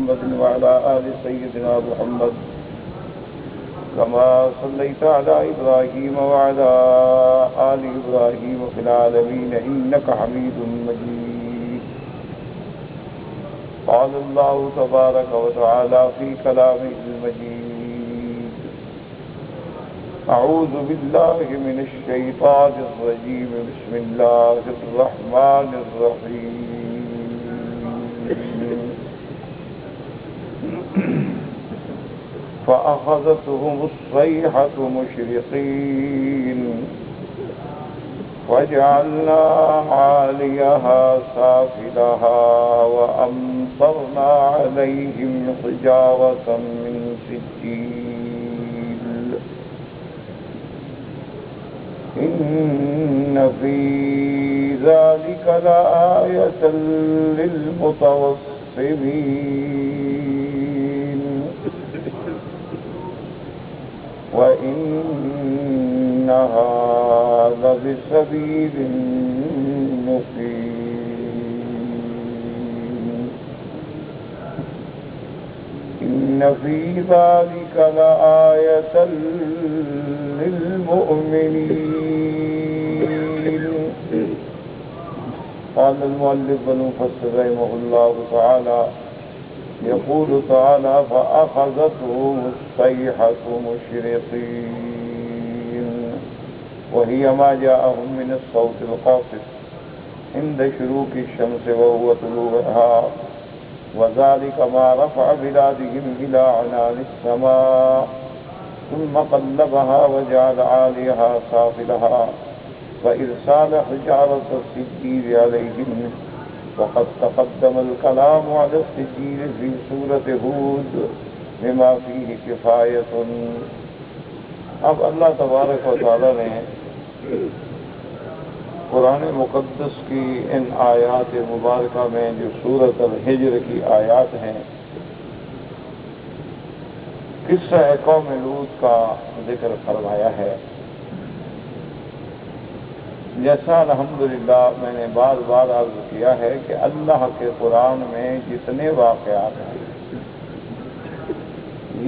محمد وعلى آل سيدنا محمد كما صليت على إبراهيم وعلى آل إبراهيم في العالمين إنك حميد مجيد. قال الله تبارك وتعالى في كلامه المجيد: أعوذ بالله من الشيطان الرجيم. بسم الله الرحمن الرحيم. فأخذتهم الصيحة مشرقين وجعلنا عاليها سافلها وأمطرنا عليهم حجارة من سجيل. إن في ذلك لآية للمتوسمين وإنها لبسبيل مقيم. إن في ذلك لآية للمؤمنين. قال المؤلف والمفسر رحمه الله تعالى: يقول تعالى: فأخذتهم الصيحة مشرقين، وهي ما جاءهم من الصوت القاصف عند شروق الشمس وهو طلوعها، وذلك ما رفع بلادهم إلى عنان السماء ثم قلبها وجعل عاليها سافلها وإرسال حجارة السجيل عليهم. وقد تقدم الكلام على السجيل في سورة هود بما فيه كفایت. اب اللہ تبارک و تعالی نے قرآن مقدس کی ان آیات مبارکہ میں جو سورۃ الحجر کی آیات ہیں، قصہ قوم لوط کا ذکر فرمایا ہے. جیسا الحمدللہ میں نے بار بار عرض کیا ہے کہ اللہ کے قرآن میں جتنے واقعات ہیں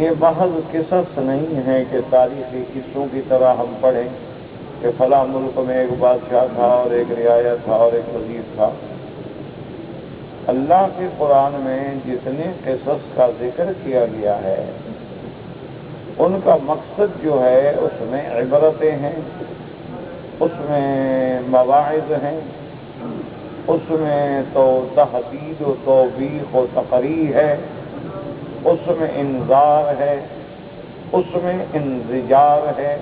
یہ محض قصص نہیں ہیں کہ تاریخی قصوں کی طرح ہم پڑھیں کہ فلاں ملک میں ایک بادشاہ تھا اور ایک رعایا تھا اور ایک وزیر تھا. اللہ کے قرآن میں جتنے قصص کا ذکر کیا گیا ہے ان کا مقصد جو ہے اس میں عبرتیں ہیں، اس میں مواعظ ہیں، اس میں تو تحدید و توبیخ و تقریر ہے، اس میں انذار ہے، اس میں انزجار ہے.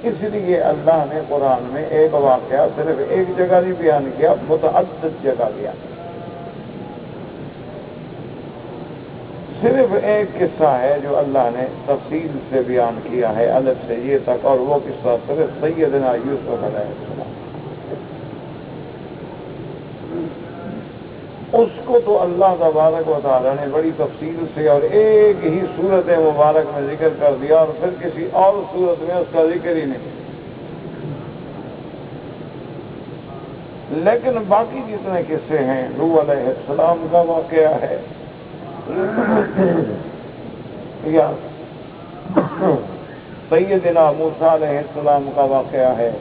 اس لیے اللہ نے قرآن میں ایک واقعہ صرف ایک جگہ نہیں بیان کیا، متعدد جگہ بیان کیا. صرف ایک قصہ ہے جو اللہ نے تفصیل سے بیان کیا ہے الف سے یہ تک، اور وہ قصہ صرف سیدنا یوسف علیہ السلام. اس کو تو اللہ تبارک و تعالیٰ نے بڑی تفصیل سے اور ایک ہی صورت مبارک میں ذکر کر دیا، اور پھر کسی اور صورت میں اس کا ذکر ہی نہیں. لیکن باقی جتنے قصے ہیں، نوح علیہ السلام کا واقعہ ہے یا سیدنا موسیٰ علیہ السلام کا واقعہ ہے،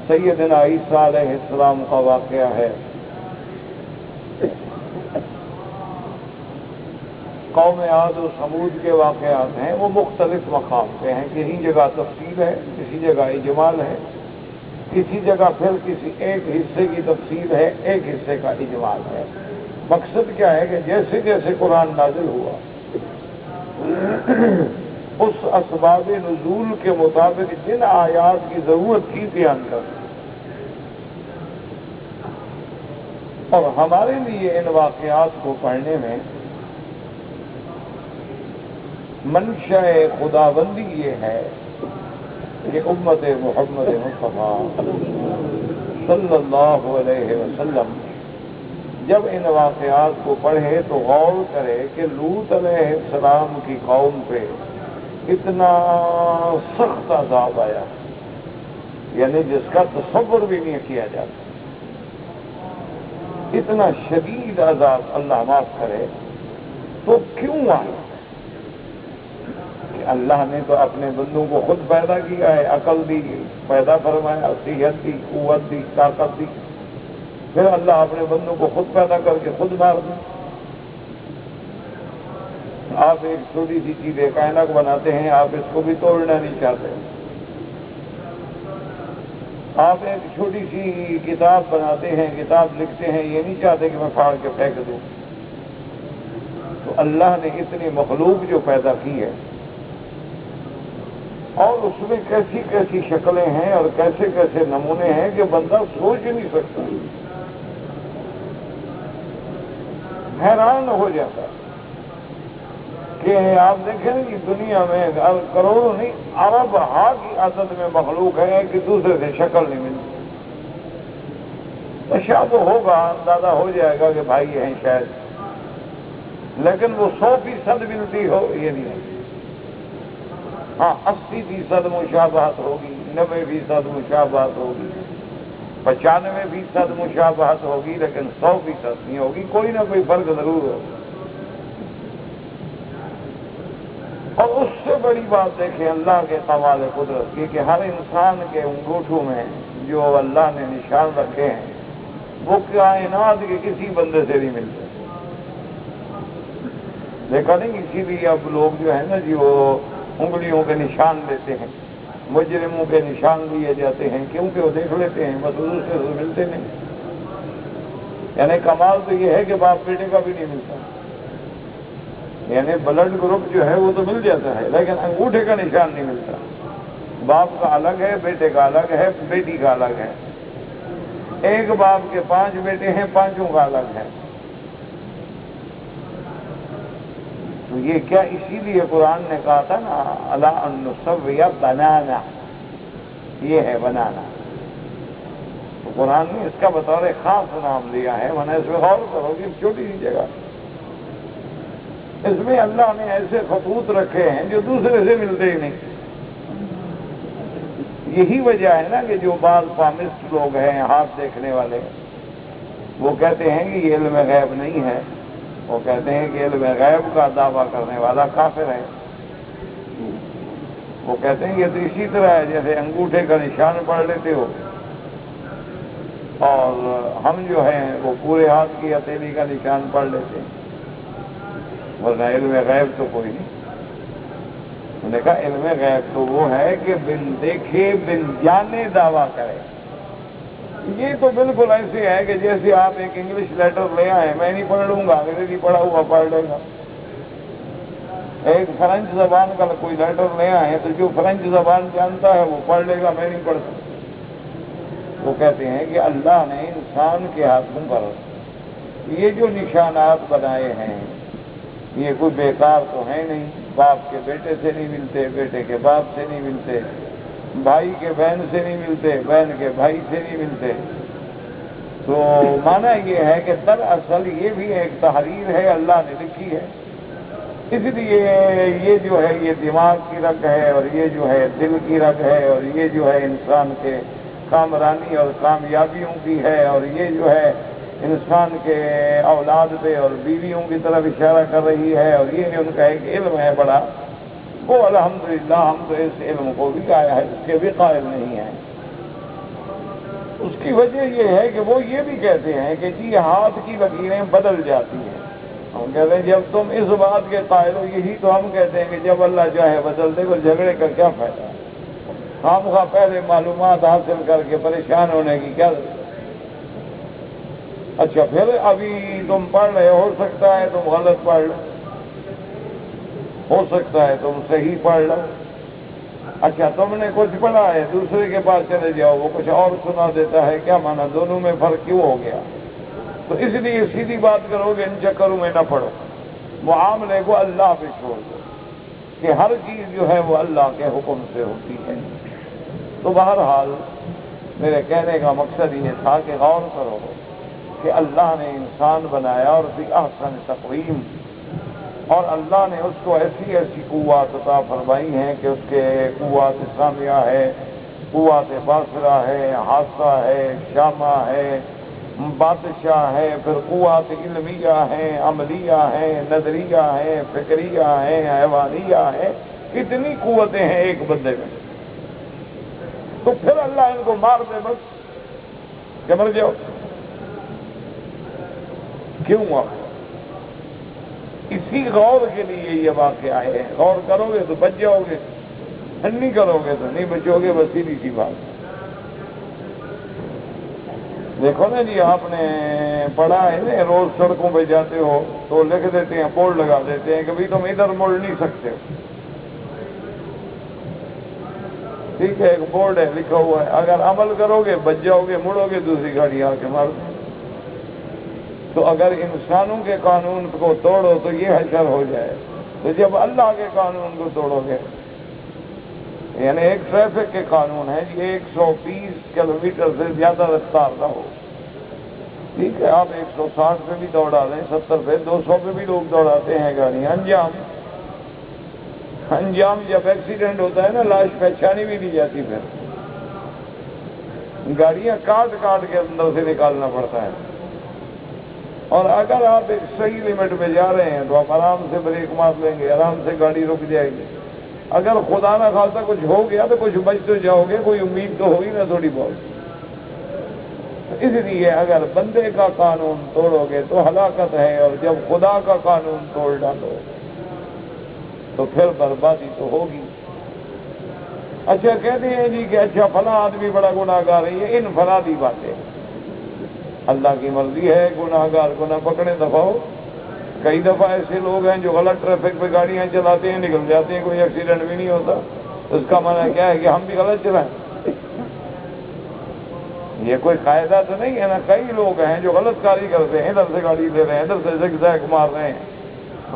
سیدنا عیسیٰ علیہ السلام کا واقعہ ہے، قوم عاد و ثمود کے واقعات ہیں. وہ مختلف مقام پہ ہیں، کسی جگہ تفصیل ہے، کسی جگہ اجمال ہے، کسی جگہ پھر کسی ایک حصے کی تفصیل ہے، ایک حصے کا اجمال ہے. مقصد کیا ہے کہ جیسے جیسے قرآن نازل ہوا اس اسباب نزول کے مطابق جن آیات کی ضرورت تھی بیان کر. اور ہمارے لیے ان واقعات کو پڑھنے میں منشأ خداوندی یہ ہے کہ امت محمد مصطفیٰ صلی اللہ علیہ وسلم جب ان واقعات کو پڑھے تو غور کرے کہ لوط علیہ السلام کی قوم پہ اتنا سخت عذاب آیا، یعنی جس کا تصور بھی نہیں کیا جاتا. اتنا شدید عذاب، اللہ معاف کرے، تو کیوں آیا؟ کہ اللہ نے تو اپنے بندوں کو خود پیدا کیا ہے، عقل دی، پیدا فرمایا، صحت دی، قوت دی، طاقت دی، پھر اللہ اپنے بندوں کو خود پیدا کر کے خود مار دیں۔ آپ ایک چھوٹی سی چیز ایک اینک بناتے ہیں، آپ اس کو بھی توڑنا نہیں چاہتے۔ آپ ایک چھوٹی سی کتاب بناتے ہیں، کتاب لکھتے ہیں، یہ نہیں چاہتے کہ میں پھاڑ کے پھینک دوں۔ تو اللہ نے اتنی مخلوق جو پیدا کی ہے، اور اس میں کیسی کیسی شکلیں ہیں اور کیسے کیسے نمونے ہیں کہ بندہ سوچ نہیں سکتا، حیران ہو جاتا ہے۔ کہ آپ دیکھیں کہ دنیا میں کروڑوں نہیں ارب ہا کی عدد میں مخلوق ہے کہ دوسرے سے شکل نہیں ملتی۔ تشابہ ہوگا، اندازہ ہو جائے گا کہ بھائی ہیں شاید، لیکن وہ 100% ملتی ہو یہ نہیں ہے۔ ہاں 80% مشابہت ہوگی، 90% مشابہت ہوگی، 95% مشابہت ہوگی، لیکن 100% نہیں ہوگی، کوئی نہ کوئی فرق ضرور ہوگا۔ اور اس سے بڑی بات دیکھیں اللہ کے کمال قدرت کی کہ ہر انسان کے انگوٹھوں میں جو اللہ نے نشان رکھے ہیں وہ کائنات کے کسی بندے سے نہیں ملتے۔ دیکھا نہیں، اسی لیے اب لوگ جو ہے نا جی وہ انگلیوں کے نشان لیتے ہیں، مجرموں کے نشان لیے جاتے ہیں، کیونکہ وہ دیکھ لیتے ہیں بس اس سے ملتے نہیں۔ یعنی کمال تو یہ ہے کہ باپ بیٹے کا بھی نہیں ملتا، یعنی بلڈ گروپ جو ہے وہ تو مل جاتا ہے، لیکن انگوٹھے کا نشان نہیں ملتا۔ باپ کا الگ ہے، بیٹے کا الگ ہے، بیٹی کا الگ ہے۔ ایک باپ کے 5 بیٹے ہیں، 5 کا الگ ہے۔ تو یہ کیا اسی لیے قرآن نے کہا تھا نا الا ان نسوی بنانا، یہ ہے بنانا۔ تو قرآن نے اس کا بطور خاص نام لیا ہے، ورنہ اس میں غور کرو گی چھوٹی سی جگہ، اس میں اللہ نے ایسے خطوط رکھے ہیں جو دوسرے سے ملتے ہی نہیں۔ یہی وجہ ہے نا کہ جو بعض پامسٹ لوگ ہیں، ہاتھ دیکھنے والے، وہ کہتے ہیں کہ یہ علم غیب نہیں ہے، وہ کہتے ہیں کہ علم غیب کا دعویٰ کرنے والا کافر ہے۔ وہ کہتے ہیں یہ تو اسی طرح ہے جیسے انگوٹھے کا نشان پڑھ لیتے ہو، اور ہم جو ہیں وہ پورے ہاتھ کی ہتھیلی کا نشان پڑھ لیتے ہیں، ورنہ علم غیب تو کوئی نہیں۔ انہوں نے کہا علم غیب تو وہ ہے کہ بن دیکھے بن جانے دعویٰ کرے۔ یہ تو بالکل ایسے ہے کہ جیسے آپ ایک انگلش لیٹر لے آئے، میں نہیں پڑھ لوں گا، انگریزی پڑھا ہوا پڑھ لے گا۔ ایک فرنچ زبان کا کوئی لیٹر لے آئے تو جو فرنچ زبان جانتا ہے وہ پڑھ لے گا، میں نہیں پڑھ سکتا۔ وہ کہتے ہیں کہ اللہ نے انسان کے ہاتھوں پر یہ جو نشانات بنائے ہیں یہ کوئی بیکار تو ہے نہیں، باپ کے بیٹے سے نہیں ملتے، بیٹے کے باپ سے نہیں ملتے، بھائی کے بہن سے نہیں ملتے، بہن کے بھائی سے نہیں ملتے۔ تو معنی یہ ہے کہ دراصل یہ بھی ایک تحریر ہے، اللہ نے لکھی ہے۔ اس لیے یہ جو ہے یہ دماغ کی رگ ہے، اور یہ جو ہے دل کی رگ ہے، اور یہ جو ہے انسان کے کامرانی اور کامیابیوں کی ہے، اور یہ جو ہے انسان کے اولاد پہ اور بیویوں کی طرف اشارہ کر رہی ہے، اور یہ ان کا ایک علم ہے بڑا، وہ الحمدللہ ہم تو اس علم کو بھی آیا ہے، اس کے بھی قائل نہیں ہیں۔ اس کی وجہ یہ ہے کہ وہ یہ بھی کہتے ہیں کہ جی ہاتھ کی لکیریں بدل جاتی ہیں۔ ہم کہتے ہیں جب تم اس بات کے قائل ہو، یہی تو ہم کہتے ہیں کہ جب اللہ چاہے بدل دے، کوئی جھگڑے کا کیا فائدہ ہے؟ خامخواہ پہلے معلومات حاصل کر کے پریشان ہونے کی کیا ضرورت؟ اچھا پھر ابھی تم پڑھ رہے، ہو سکتا ہے تم غلط پڑھ لو، ہو سکتا ہے تم صحیح پڑھ لو۔ اچھا تم نے کچھ پڑھا ہے، دوسرے کے پاس چلے جاؤ، وہ کچھ اور سنا دیتا ہے، کیا مانا دونوں میں فرق کیوں ہو گیا؟ تو اس لیے سیدھی بات کرو گے ان چکروں میں نہ پڑو، معاملے کو اللہ پہ چھوڑ دو کہ ہر چیز جو ہے وہ اللہ کے حکم سے ہوتی ہے۔ تو بہرحال میرے کہنے کا مقصد یہ تھا کہ غور کرو کہ اللہ نے انسان بنایا اور بھی احسن تقویم، اور اللہ نے اس کو ایسی ایسی قوت عطا فرمائی ہیں کہ اس کے قوت سامیہ ہے، قوت باصرہ ہے، حاسہ ہے، شامہ ہے، بادشاہ ہے، پھر قوات علمیہ ہیں، عملیہ ہیں، نظریہ ہیں، فکریہ ہیں، حیوانیہ ہیں، کتنی قوتیں ہیں ایک بندے میں، تو پھر اللہ ان کو مار دے بس کہ مر جاؤ، کیوں آپ؟ اسی غور کے لیے یہ واقعہ ہے، غور کرو گے تو بچ جاؤ گے، نہیں کرو گے تو نہیں بچو گے، بس سیدھی سی بات۔ دیکھو نا جی، آپ نے پڑھا ہے نا، روز سڑکوں پہ جاتے ہو تو لکھ دیتے ہیں، بورڈ لگا دیتے ہیں کہ بھائی تم ادھر مڑ نہیں سکتے، ٹھیک ہے، ایک بورڈ ہے لکھا ہوا ہے، اگر عمل کرو گے بچ جاؤ گے، مڑو گے دوسری گاڑی آ کے مار دیں۔ تو اگر انسانوں کے قانون کو توڑو تو یہ حشر ہو جائے، تو جب اللہ کے قانون کو توڑو گے، یعنی ایک ٹریفک کے قانون ہے کہ 120 کلومیٹر سے زیادہ رفتار نہ ہو، ٹھیک ہے، آپ 160 پہ بھی دوڑا دیں، 70 پہ، 200 پہ بھی لوگ دوڑاتے ہیں گاڑیاں۔ انجام جب ایکسیڈنٹ ہوتا ہے نا، لاش پہچانی بھی نہیں جاتی، پھر گاڑیاں کاٹ کاٹ کے اندر سے نکالنا پڑتا ہے۔ اور اگر آپ ایک صحیح لمٹ میں جا رہے ہیں تو آپ آرام سے بریک مار لیں گے، آرام سے گاڑی رک جائے گی۔ اگر خدا نہ خاصہ کچھ ہو گیا تو کچھ بچ تو جاؤ گے، کوئی امید تو ہوگی نا تھوڑی بہت۔ اس لیے اگر بندے کا قانون توڑو گے تو ہلاکت ہے، اور جب خدا کا قانون توڑ ڈالو تو پھر بربادی تو ہوگی۔ اچھا کہتے ہیں جی کہ اچھا فلاں آدمی بڑا گناہ گار ہے، یہ انفرادی باتیں، اللہ کی مرضی ہے گناہ گار کو نہ پکڑے دفعہ۔ کئی دفعہ ایسے لوگ ہیں جو غلط ٹریفک پہ گاڑیاں چلاتے ہیں، نکل جاتے ہیں، کوئی ایکسیڈنٹ بھی نہیں ہوتا، اس کا معنی کیا ہے کہ ہم بھی غلط چلائیں؟ یہ کوئی قاعدہ تو نہیں ہے نا۔ کئی لوگ ہیں جو غلط کاری کرتے ہیں، ادھر سے گاڑی لے رہے ہیں، ادھر سے زگزیگ مار رہے ہیں،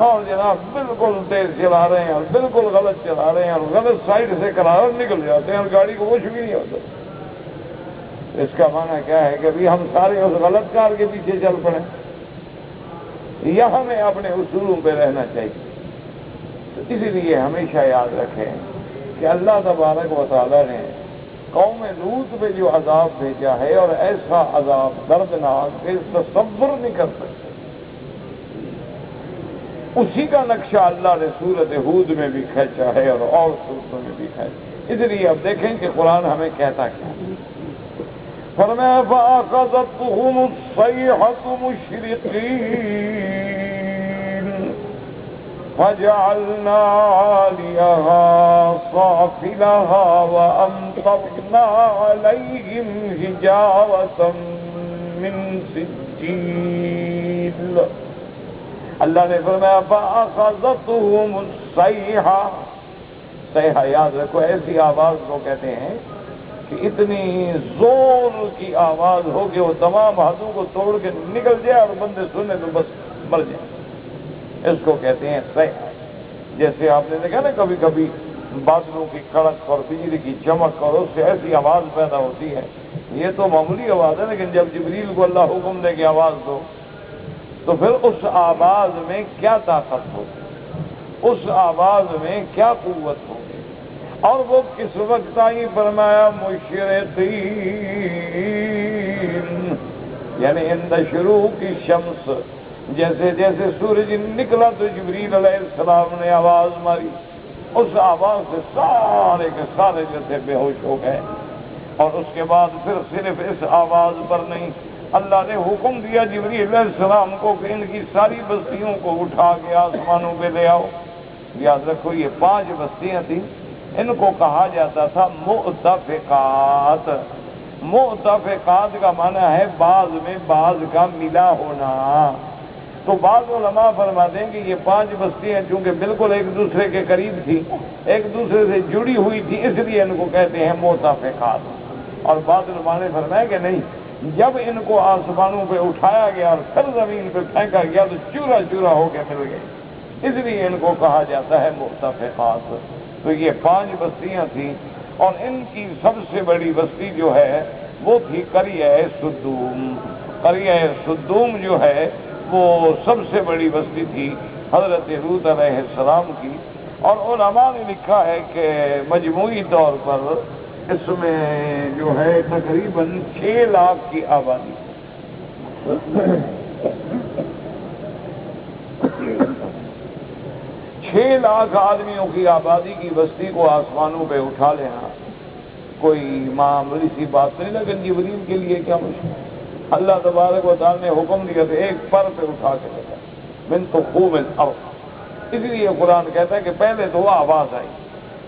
اور جناب بالکل تیز چلا رہے ہیں اور بالکل غلط چلا رہے ہیں، اور غلط سائڈ سے کرا اور نکل جاتے ہیں اور گاڑی کو کچھ بھی نہیں ہوتا۔ اس کا معنی کیا ہے کہ ابھی ہم سارے اس غلط کار کے پیچھے چل پڑیں، یا ہمیں اپنے اصولوں پہ رہنا چاہیے۔ تو اسی لیے ہمیشہ یاد رکھیں کہ اللہ تبارک و تعالیٰ نے قوم لوط پہ جو عذاب بھیجا ہے، اور ایسا عذاب دردناک کہ تصور نہیں کر سکتے، اسی کا نقشہ اللہ نے سورۃ ہود میں بھی کھینچا ہے اور سورتوں میں بھی کھینچا۔ اس لیے اب دیکھیں کہ قرآن ہمیں کہتا کیا ہے۔ فرمایا فَأَخَذَتْهُمُ الصَّيْحَةُ مُشْرِقِينَ فَجَعَلْنَا عَالِيَهَا صَافِلَهَا وَأَمْطَرْنَا عَلَيْهِمْ حِجَارَةً مِّن سِجِّيلٍ۔ اللہ نے فرمایا فَأَخَذَتْهُمُ الصَّيْحَةُ، صیحہ یاد رکھو، ایسی آواز کو کہتے ہیں کہ اتنی زور کی آواز ہو کہ وہ تمام حدوں کو توڑ کے نکل جائے اور بندے سنے تو بس مر جائے، اس کو کہتے ہیں صیحہ۔ جیسے آپ نے دیکھا نا کبھی کبھی بادلوں کی کڑک اور بجلی کی چمک اور اس سے ایسی آواز پیدا ہوتی ہے، یہ تو معمولی آواز ہے، لیکن جب جبریل کو اللہ حکم دے کہ آواز دو تو پھر اس آواز میں کیا طاقت ہوگی، اس آواز میں کیا قوت ہوگی۔ اور وہ کس وقت آئی؟ فرمایا مشرقین، یعنی عند شروق الشمس، جیسے جیسے سورج نکلا تو جبریل علیہ السلام نے آواز ماری، اس آواز سے سارے کے سارے جیسے بے ہوش ہو گئے۔ اور اس کے بعد پھر صرف اس آواز پر نہیں، اللہ نے حکم دیا جبریل علیہ السلام کو کہ ان کی ساری بستیوں کو اٹھا کے آسمانوں پہ لے آؤ۔ یاد رکھو یہ 5 بستیاں تھیں، ان کو کہا جاتا تھا مؤتفقات۔ مؤتفقات کا معنی ہے بعض میں بعض کا ملا ہونا۔ تو بعض علماء فرماتے ہیں کہ یہ 5 بستیاں چونکہ بالکل ایک دوسرے کے قریب تھی، ایک دوسرے سے جڑی ہوئی تھی، اس لیے ان کو کہتے ہیں مؤتفقات۔ اور بعض علماء نے فرمایا کہ نہیں، جب ان کو آسمانوں پہ اٹھایا گیا اور پھر زمین پہ پھینکا گیا تو چورا چورا ہو کے مل گئے، اس لیے ان کو کہا جاتا ہے مؤتفقات۔ تو یہ 5 بستیاں تھیں، اور ان کی سب سے بڑی بستی جو ہے وہ تھی قریہ سدوم۔ قریہ سدوم جو ہے وہ سب سے بڑی بستی تھی حضرت لوط علیہ السلام کی۔ اور علماء نے لکھا ہے کہ مجموعی طور پر اس میں جو ہے تقریباً 6 لاکھ کی آبادی، چھ لاکھ آدمیوں کی آبادی کی بستی کو آسمانوں پہ اٹھا لینا کوئی معمولی سی بات نہیں، لیکن جبریل کے لیے کیا مشکل؟ اللہ تبارک و تعالیٰ نے حکم دیا تو ایک پر پہ اٹھا کے لگا من تخوم الارض، اس لیے قرآن کہتا ہے کہ پہلے تو وہ آواز آئی،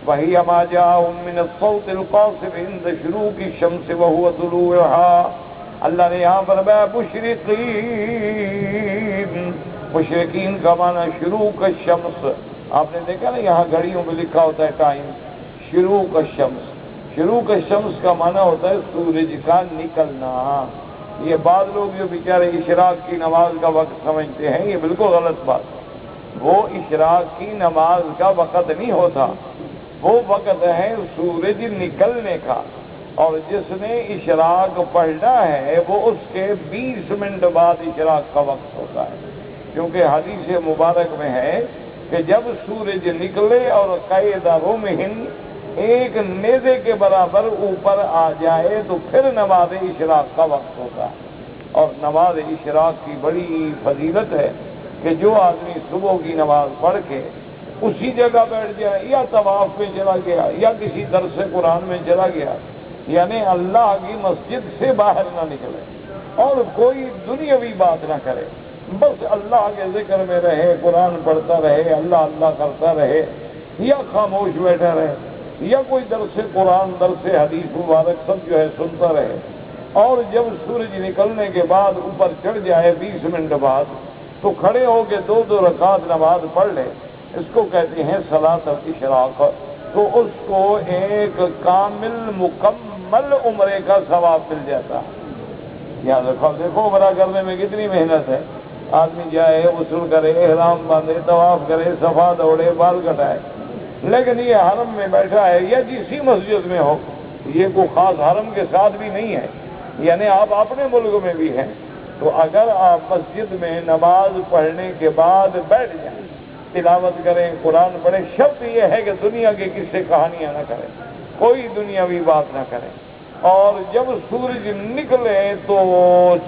وہی ما جاءهم من الصوت القاصر عند شروق الشمس وهو طلوعها، اللہ نے یہاں پر مشرقین کا معنی شروق الشمس، آپ نے دیکھا نا یہاں گھڑیوں میں لکھا ہوتا ہے ٹائم شروق الشمس، شروق الشمس کا معنی ہوتا ہے سورج کا نکلنا۔ یہ بعض لوگ جو بیچارے اشراق کی نماز کا وقت سمجھتے ہیں، یہ بالکل غلط بات ہے، وہ اشراق کی نماز کا وقت نہیں ہوتا، وہ وقت ہے سورج نکلنے کا، اور جس نے اشراق پڑھنا ہے وہ اس کے 20 منٹ بعد اشراق کا وقت ہوتا ہے، کیونکہ حدیث مبارک میں ہے کہ جب سورج نکلے اور قید رمح ایک نیزے کے برابر اوپر آ جائے تو پھر نماز اشراق کا وقت ہوتا ہے۔ اور نماز اشراق کی بڑی فضیلت ہے کہ جو آدمی صبح کی نماز پڑھ کے اسی جگہ بیٹھ جائے یا طواف میں چلا گیا یا کسی درس قرآن میں چلا گیا، یعنی اللہ کی مسجد سے باہر نہ نکلے اور کوئی دنیاوی بات نہ کرے، بس اللہ کے ذکر میں رہے، قرآن پڑھتا رہے، اللہ اللہ کرتا رہے، یا خاموش بیٹھا رہے، یا کوئی درس قرآن درس حدیث مبارک سب جو ہے سنتا رہے، اور جب سورج نکلنے کے بعد اوپر چڑھ جائے 20 منٹ بعد تو کھڑے ہو کے 2 رکعت نماز پڑھ لے، اس کو کہتے ہیں صلاۃ الاشراق، تو اس کو ایک کامل مکمل عمرے کا ثواب مل جاتا ہے۔ یاد رکھو، دیکھو عمرہ کرنے میں کتنی محنت ہے، آدمی جائے غسل کرے، احرام باندھے، طواف کرے، صفا دوڑے، بال کٹائے، لیکن یہ حرم میں بیٹھا ہے یا جسی مسجد میں ہو، یہ کوئی خاص حرم کے ساتھ بھی نہیں ہے، یعنی آپ اپنے ملک میں بھی ہیں، تو اگر آپ مسجد میں نماز پڑھنے کے بعد بیٹھ جائیں، تلاوت کریں، قرآن پڑھیں، شرط یہ ہے کہ دنیا کے قصے کہانیاں نہ کریں، کوئی دنیاوی بات نہ کریں، اور جب سورج نکلے تو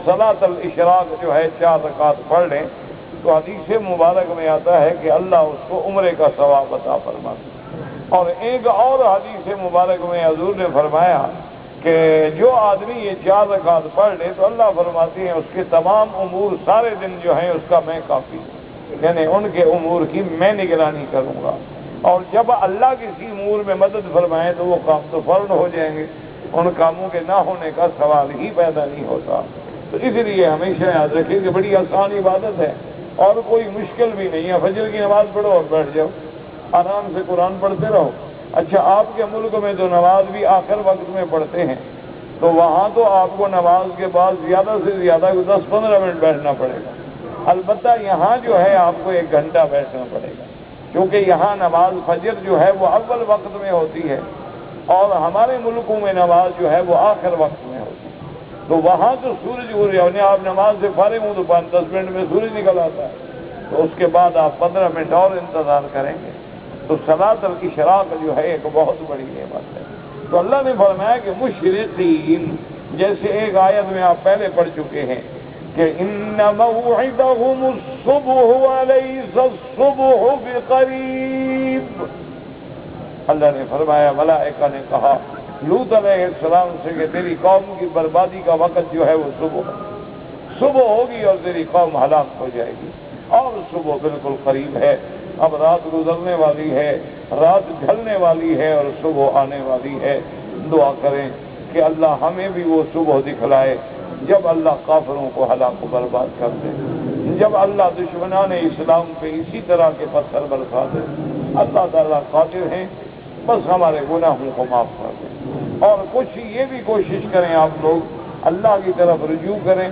صلاۃ الاشراق جو ہے 4 رکعت پڑھ لیں، تو حدیث مبارک میں آتا ہے کہ اللہ اس کو عمرے کا ثواب عطا فرماتا ہے۔ اور ایک اور حدیث مبارک میں حضور نے فرمایا کہ جو آدمی یہ 4 رکعت پڑھ لے تو اللہ فرماتے ہیں اس کے تمام امور سارے دن جو ہیں اس کا میں کافی ہوں، یعنی ان کے امور کی میں نگرانی کروں گا، اور جب اللہ کسی امور میں مدد فرمائے تو وہ کام تو فوراً ہو جائیں گے، ان کاموں کے نہ ہونے کا سوال ہی پیدا نہیں ہوتا۔ تو اس لیے ہمیشہ یاد رکھیں کہ بڑی آسان عبادت ہے اور کوئی مشکل بھی نہیں ہے، فجر کی نماز پڑھو اور بیٹھ جاؤ، آرام سے قرآن پڑھتے رہو۔ اچھا، آپ کے ملک میں تو نماز بھی آخر وقت میں پڑھتے ہیں، تو وہاں تو آپ کو نماز کے بعد زیادہ سے زیادہ 10-15 منٹ بیٹھنا پڑے گا، البتہ یہاں جو ہے آپ کو 1 گھنٹہ بیٹھنا پڑے گا، کیونکہ یہاں نماز فجر جو ہے وہ اول وقت میں ہوتی ہے اور ہمارے ملکوں میں نماز جو ہے وہ آخر وقت میں ہوتی ہے، تو وہاں تو سورج یعنی آپ نماز سے فارغ ہوں تو 5-10 منٹ میں سورج نکل آتا ہے، تو اس کے بعد آپ 15 منٹ اور انتظار کریں گے، تو صلاۃ الاشراق جو ہے ایک بہت بڑی نعمت ہے۔ تو اللہ نے فرمایا کہ مشرقین، جیسے ایک آیت میں آپ پہلے پڑھ چکے ہیں کہ ان موعدهم الصبح وليس الصبح بقریب، اللہ نے فرمایا، ملائکہ نے کہا لوط علیہ السلام سے کہ تیری قوم کی بربادی کا وقت جو ہے وہ صبح ہوگی اور تیری قوم ہلاک ہو جائے گی، اور صبح بالکل قریب ہے، اب رات گزرنے والی ہے، رات ڈھلنے والی ہے اور صبح آنے والی ہے۔ دعا کریں کہ اللہ ہمیں بھی وہ صبح دکھلائے جب اللہ کافروں کو ہلاک و برباد کر دے، جب اللہ دشمنان اسلام پہ اسی طرح کے پتھر برسا دے۔ اللہ تعالیٰ قادر ہیں، بس ہمارے گناہوں کو معاف کر دیں، اور کچھ یہ بھی کوشش کریں آپ لوگ، اللہ کی طرف رجوع کریں،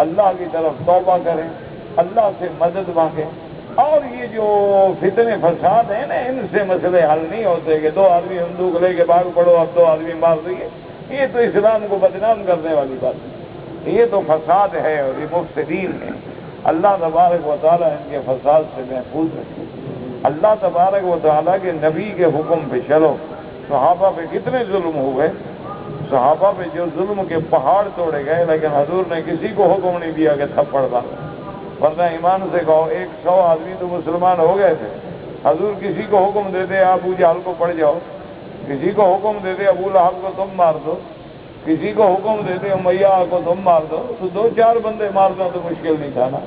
اللہ کی طرف توبہ کریں، اللہ سے مدد مانگیں، اور یہ جو فتنے فساد ہیں نا، ان سے مسئلے حل نہیں ہوتے کہ 2 آدمی بندوق لے کے بھاگ پڑو اب 2 آدمی مار دیے، یہ تو اسلام کو بدنام کرنے والی بات ہے، یہ تو فساد ہے اور یہ مفسدین ہے۔ اللہ تبارک و تعالیٰ ان کے فساد سے محفوظ رکھے۔ اللہ تبارک و تعالیٰ کے نبی کے حکم پہ چلو، صحابہ پہ کتنے ظلم ہوئے، صحابہ پہ جو ظلم کے پہاڑ توڑے گئے، لیکن حضور نے کسی کو حکم نہیں دیا کہ تھپڑ ڈالو، ورنہ ایمان سے کہو 100 آدمی تو مسلمان ہو گئے تھے۔ حضور کسی کو حکم دیتے ابو جہل کو پڑ جاؤ، کسی کو حکم دیتے ابو لہب کو تم مار دو، کسی کو حکم دیتے امیہ کو تم مار دو، تو 2-4 بندے مارنا تو مشکل نہیں تھا نا۔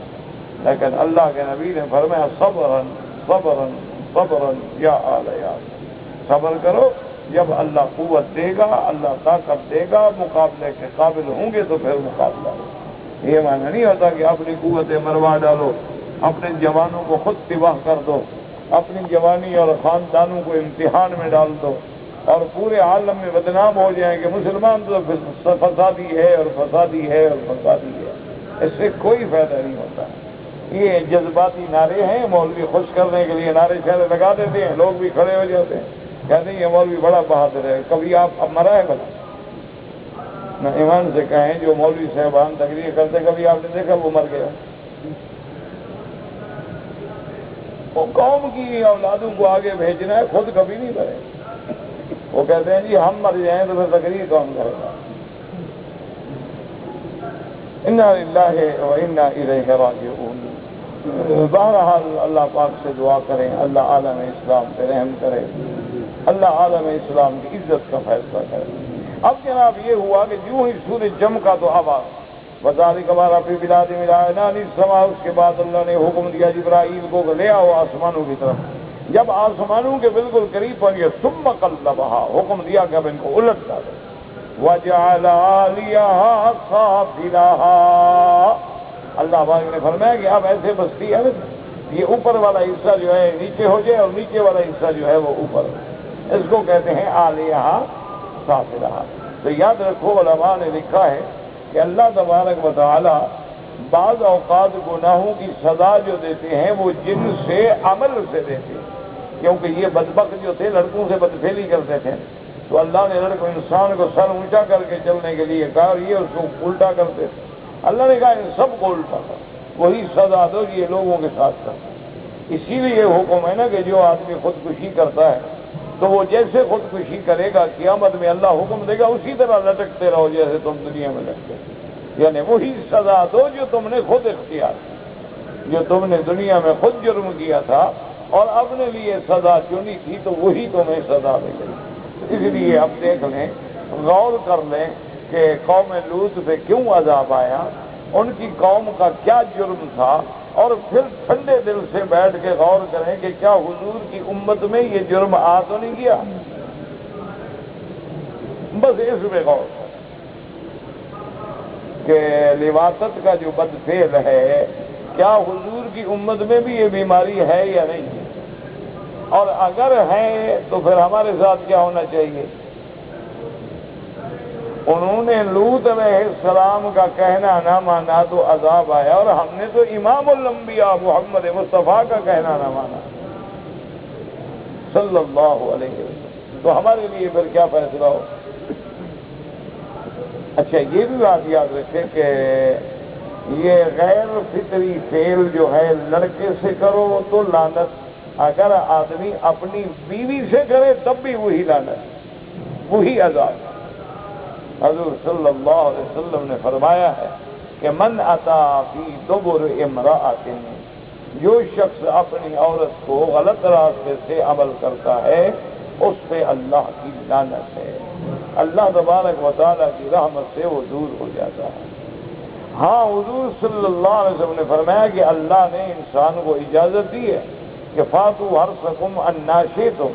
لیکن اللہ کے نبی نے فرمایا صبرن صبرن صبرن یا آل یاسر، صبر کرو، جب اللہ قوت دے گا، اللہ طاقت دے گا، مقابلے کے قابل ہوں گے تو پھر مقابلہ ہو۔ یہ معنی نہیں ہوتا کہ اپنی قوتیں مروا ڈالو، اپنے جوانوں کو خود تباہ کر دو، اپنی جوانی اور خاندانوں کو امتحان میں ڈال دو اور پورے عالم میں بدنام ہو جائیں کہ مسلمان تو فسادی ہے اور فسادی ہے اور فسادی ہے۔ اس سے کوئی فائدہ نہیں ہوتا۔ یہ جذباتی نعرے ہیں، مولوی خوش کرنے کے لیے نعرے شعرے لگا دیتے ہیں، لوگ بھی کھڑے ہو جاتے ہیں، کہتے ہیں یہ مولوی بڑا بہادر ہے۔ کبھی آپ اب مرا ہے بلا نہ ایمان سے کہیں، جو مولوی صاحبان تقریر کرتے کبھی آپ نے دیکھا وہ مر گیا؟ وہ قوم کی اولادوں کو آگے بھیجنا ہے، خود کبھی نہیں مرے۔ وہ کہتے ہیں جی ہم مر جائیں تو پھر تقریر کون کرے گا؟ انا للہ و انا الیہ راجعون۔ بہرحال اللہ پاک سے دعا کریں، اللہ عالم اسلام پہ رحم کرے، اللہ عالم اسلام کی عزت کا فیصلہ کرے۔ اب جناب یہ ہوا کہ جو ہی سورج جم کا تو آواز وذالک ہمارا فی بلاد ملائنان السما، اس کے بعد اللہ نے حکم دیا جبرائیل کو کہ لے آؤ آسمانوں کی طرف۔ جب آسمانوں کے بالکل قریب پہنچ گئے ثم قلبھا، حکم دیا کہ اب ان کو الٹ ڈالو، وجعل عالیہا سافلہا، اللہ پاک نے فرمایا کہ اب ایسے بستی ہے یہ اوپر والا حصہ جو ہے نیچے ہو جائے اور نیچے والا حصہ جو ہے وہ اوپر، اس کو کہتے ہیں عالیہا سافلہا۔ تو یاد رکھو علماء نے لکھا ہے کہ اللہ تبارک و تعالی بعض اوقات گناہوں کی سزا جو دیتے ہیں وہ جن سے عمل سے دیتے ہیں، کیونکہ یہ بدبخت جو تھے لڑکوں سے بدفعلی کرتے تھے، تو اللہ نے لڑکوں انسان کو سر اونچا کر کے چلنے کے لیے کہا اور یہ اس کو الٹا کرتے تھے۔ اللہ نے کہا ان سب کو الٹا کر، وہی سزا دو یہ لوگوں کے ساتھ کرتا۔ اسی لیے یہ حکم ہے نا کہ جو آدمی خودکشی کرتا ہے تو وہ جیسے خودکشی کرے گا قیامت میں اللہ حکم دے گا اسی طرح لٹکتے رہو جیسے تم دنیا میں لٹکتے، یعنی وہی سزا دو جو تم نے خود اختیار کی، جو تم نے دنیا میں خود جرم کیا تھا اور اپنے لیے سزا چنی تھی تو وہی تمہیں سزا ملے گی۔ اس لیے اب دیکھ لیں، غور کر لیں کہ قوم لوط پہ کیوں عذاب آیا، ان کی قوم کا کیا جرم تھا، اور پھر ٹھنڈے دل سے بیٹھ کے غور کریں کہ کیا حضور کی امت میں یہ جرم آ تو نہیں گیا، بس اس میں غور کریں کہ لواطت کا جو بدفعل ہے کیا حضور کی امت میں بھی یہ بیماری ہے یا نہیں، اور اگر ہے تو پھر ہمارے ساتھ کیا ہونا چاہیے۔ انہوں نے لوط علیہ السلام کا کہنا نہ مانا تو عذاب آیا، اور ہم نے تو امام الانبیاء محمد مصطفیٰ کا کہنا نہ مانا صلی اللہ علیہ وسلم، تو ہمارے لیے پھر کیا فیصلہ ہو۔ اچھا یہ بھی بات یاد رکھیں کہ یہ غیر فطری فعل جو ہے لڑکے سے کرو تو لعنت، اگر آدمی اپنی بیوی سے کرے تب بھی وہی لعنت، وہی عذاب۔ حضور صلی اللہ علیہ وسلم نے فرمایا ہے کہ من اتی فی دبر امرأۃ، جو شخص اپنی عورت کو غلط راستے سے عمل کرتا ہے اس پہ اللہ کی لعنت ہے، اللہ تبارک و تعالیٰ کی رحمت سے وہ دور ہو جاتا ہے۔ ہاں حضور صلی اللہ علیہ وسلم نے فرمایا کہ اللہ نے انسان کو اجازت دی ہے کہ فاتوا حرثکم انا شئتم،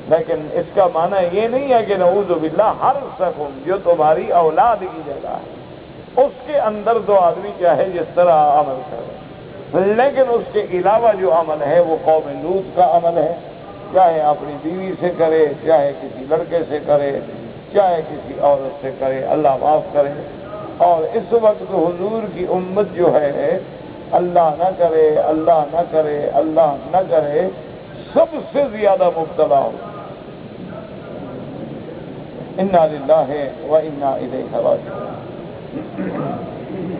لیکن اس کا معنی یہ نہیں ہے کہ نعوذ باللہ حرثکم جو تمہاری اولاد کی جگہ ہے اس کے اندر تو آدمی چاہے جس طرح عمل کرے، لیکن اس کے علاوہ جو عمل ہے وہ قوم لوط کا عمل ہے، چاہے اپنی بیوی سے کرے، چاہے کسی لڑکے سے کرے، چاہے کسی عورت سے کرے، اللہ معاف کرے۔ اور اس وقت حضور کی امت جو ہے اللہ نہ کرے اللہ نہ کرے اللہ نہ کرے سب سے زیادہ مبتلا ہو۔ انا للہ و انا الیہ راجعون۔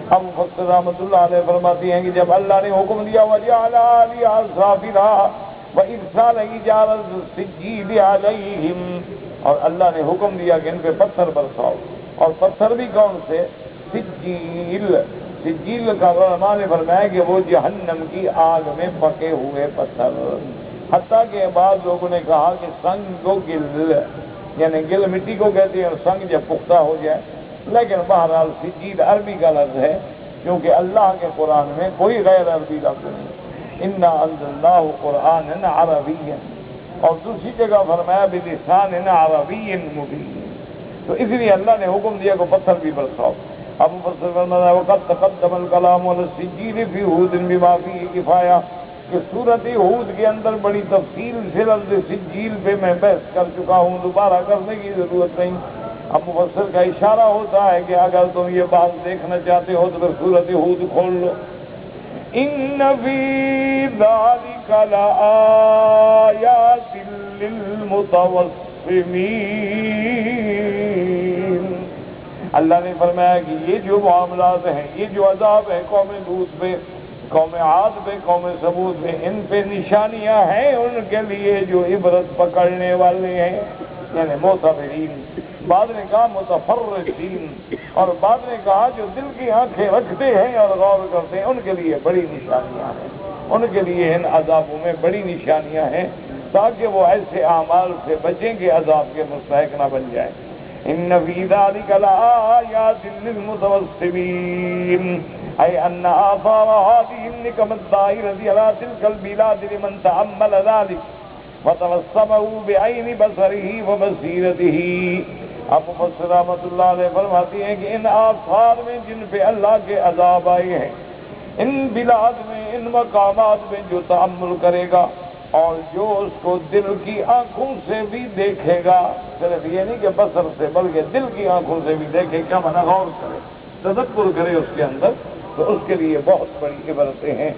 اب مفسر رحمۃ اللہ علیہ فرماتی ہیں کہ جب اللہ نے حکم دیا وجعل عالیہا سافلہا وارسال حجارۃ السجیل علیہم، اور اللہ نے حکم دیا کہ ان پہ پتھر برساؤ، اور پتھر بھی کون سے؟ سجیل. سجیل کا علماء نے فرمایا کہ وہ جہنم کی آگ میں پکے ہوئے پتھر. حتیٰ کہ بعض لوگوں نے کہا کہ سنگ و گل، یعنی گل مٹی کو کہتے ہیں اور سنگ جب پختہ ہو جائے. لیکن بہرحال سجیل عربی کا لفظ ہے، کیونکہ اللہ کے قرآن میں کوئی غیر عربی لفظ نہیں. انا انزلناہ قرآنا عربیا، اور دوسری جگہ فرمایا بلسان عربی مبین. تو اس لیے اللہ نے حکم دیا کہ پتھر بھی برساؤ. اب مفسر فرمایا وقد تقدم الکلام علی السجیل فی ہود بما فیہ کفایہ، کہ سورۃ ہود کے اندر بڑی تفصیل سے لفظ سجیل پہ میں بحث کر چکا ہوں، دوبارہ کرنے کی ضرورت نہیں. اب مفسر کا اشارہ ہوتا ہے کہ اگر تم یہ بات دیکھنا چاہتے ہو تو پھر سورۃ ہود کھول لو. ان فی ذلک لآیات للمتوسمین. اللہ نے فرمایا کہ یہ جو معاملات ہیں، یہ جو عذاب ہے قوم لوط پہ، قوم عاد پہ، قوم ثمود پہ، ان پہ نشانیاں ہیں ان کے لیے جو عبرت پکڑنے والے ہیں، یعنی معتبرین. بعد نے کہا متفرسین، اور بعد نے کہا جو دل کی آنکھیں رکھتے ہیں اور غور کرتے ہیں ان کے لیے بڑی نشانیاں ہیں. ان کے لیے ان عذابوں میں بڑی نشانیاں ہیں تاکہ وہ ایسے اعمال سے بچیں کہ عذاب کے مستحق نہ بن جائیں. ان فی ذلک لآیات للمتوسمین، اے ان آثار هذه النعم الظاہرة علی تلک البلاد لمن تأمل ذلک وتوسمه بعین بصره وبصیرته. اب مفسر رحمۃ اللہ علیہ فرماتی ہیں کہ ان آثار میں جن پہ اللہ کے عذاب آئے ہیں، ان بلاد میں، ان مقامات میں جو تأمل کرے گا اور جو اس کو دل کی آنکھوں سے بھی دیکھے گا، صرف یہ نہیں کہ بصر سے بلکہ دل کی آنکھوں سے بھی دیکھے، کیا معنی غور کرے، تدبر کرے اس کے اندر، تو اس کے لیے بہت بڑی عبرتیں ہیں.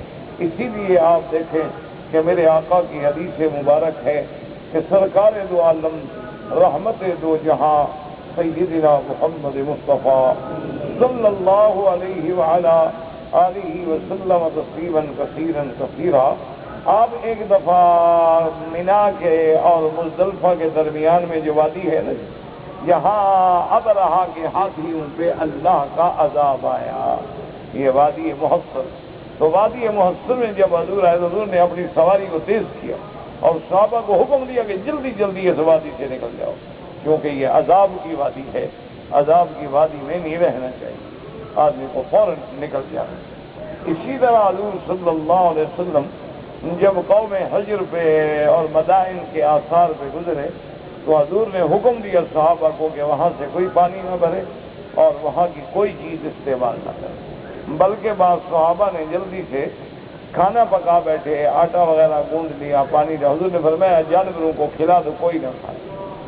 اسی لیے آپ دیکھیں کہ میرے آقا کی حدیث مبارک ہے کہ سرکار دو عالم رحمت دو جہاں سیدنا محمد مصطفیٰ صلی اللہ علیہ وعلا آلہ وسلم تسلیما کثیرا کثیرا، آپ ایک دفعہ منا کے اور مزدلفہ کے درمیان میں جو وادی ہے نا، یہاں اب رہا کہ ہاتھیوں پہ اللہ کا عذاب آیا. یہ وادی محصر. تو وادی محصر میں جب حضور آئے، حضور نے اپنی سواری کو تیز کیا اور صحابہ کو حکم دیا کہ جلدی جلدی اس وادی سے نکل جاؤ، کیونکہ یہ عذاب کی وادی ہے، عذاب کی وادی میں نہیں رہنا چاہیے، آدمی کو فوراً نکل جانا. اسی طرح حضور صلی اللہ علیہ وسلم جب قوم حجر پہ اور مدائن کے آثار پہ گزرے تو حضور نے حکم دیا صحابہ کو کہ وہاں سے کوئی پانی نہ بھرے اور وہاں کی کوئی چیز استعمال نہ کرے، بلکہ بعض صحابہ نے جلدی سے کھانا پکا بیٹھے، آٹا وغیرہ گوندھ لیا، پانی لیا. حضور نے فرمایا جانوروں کو کھلا دو، کوئی نہ کھائے،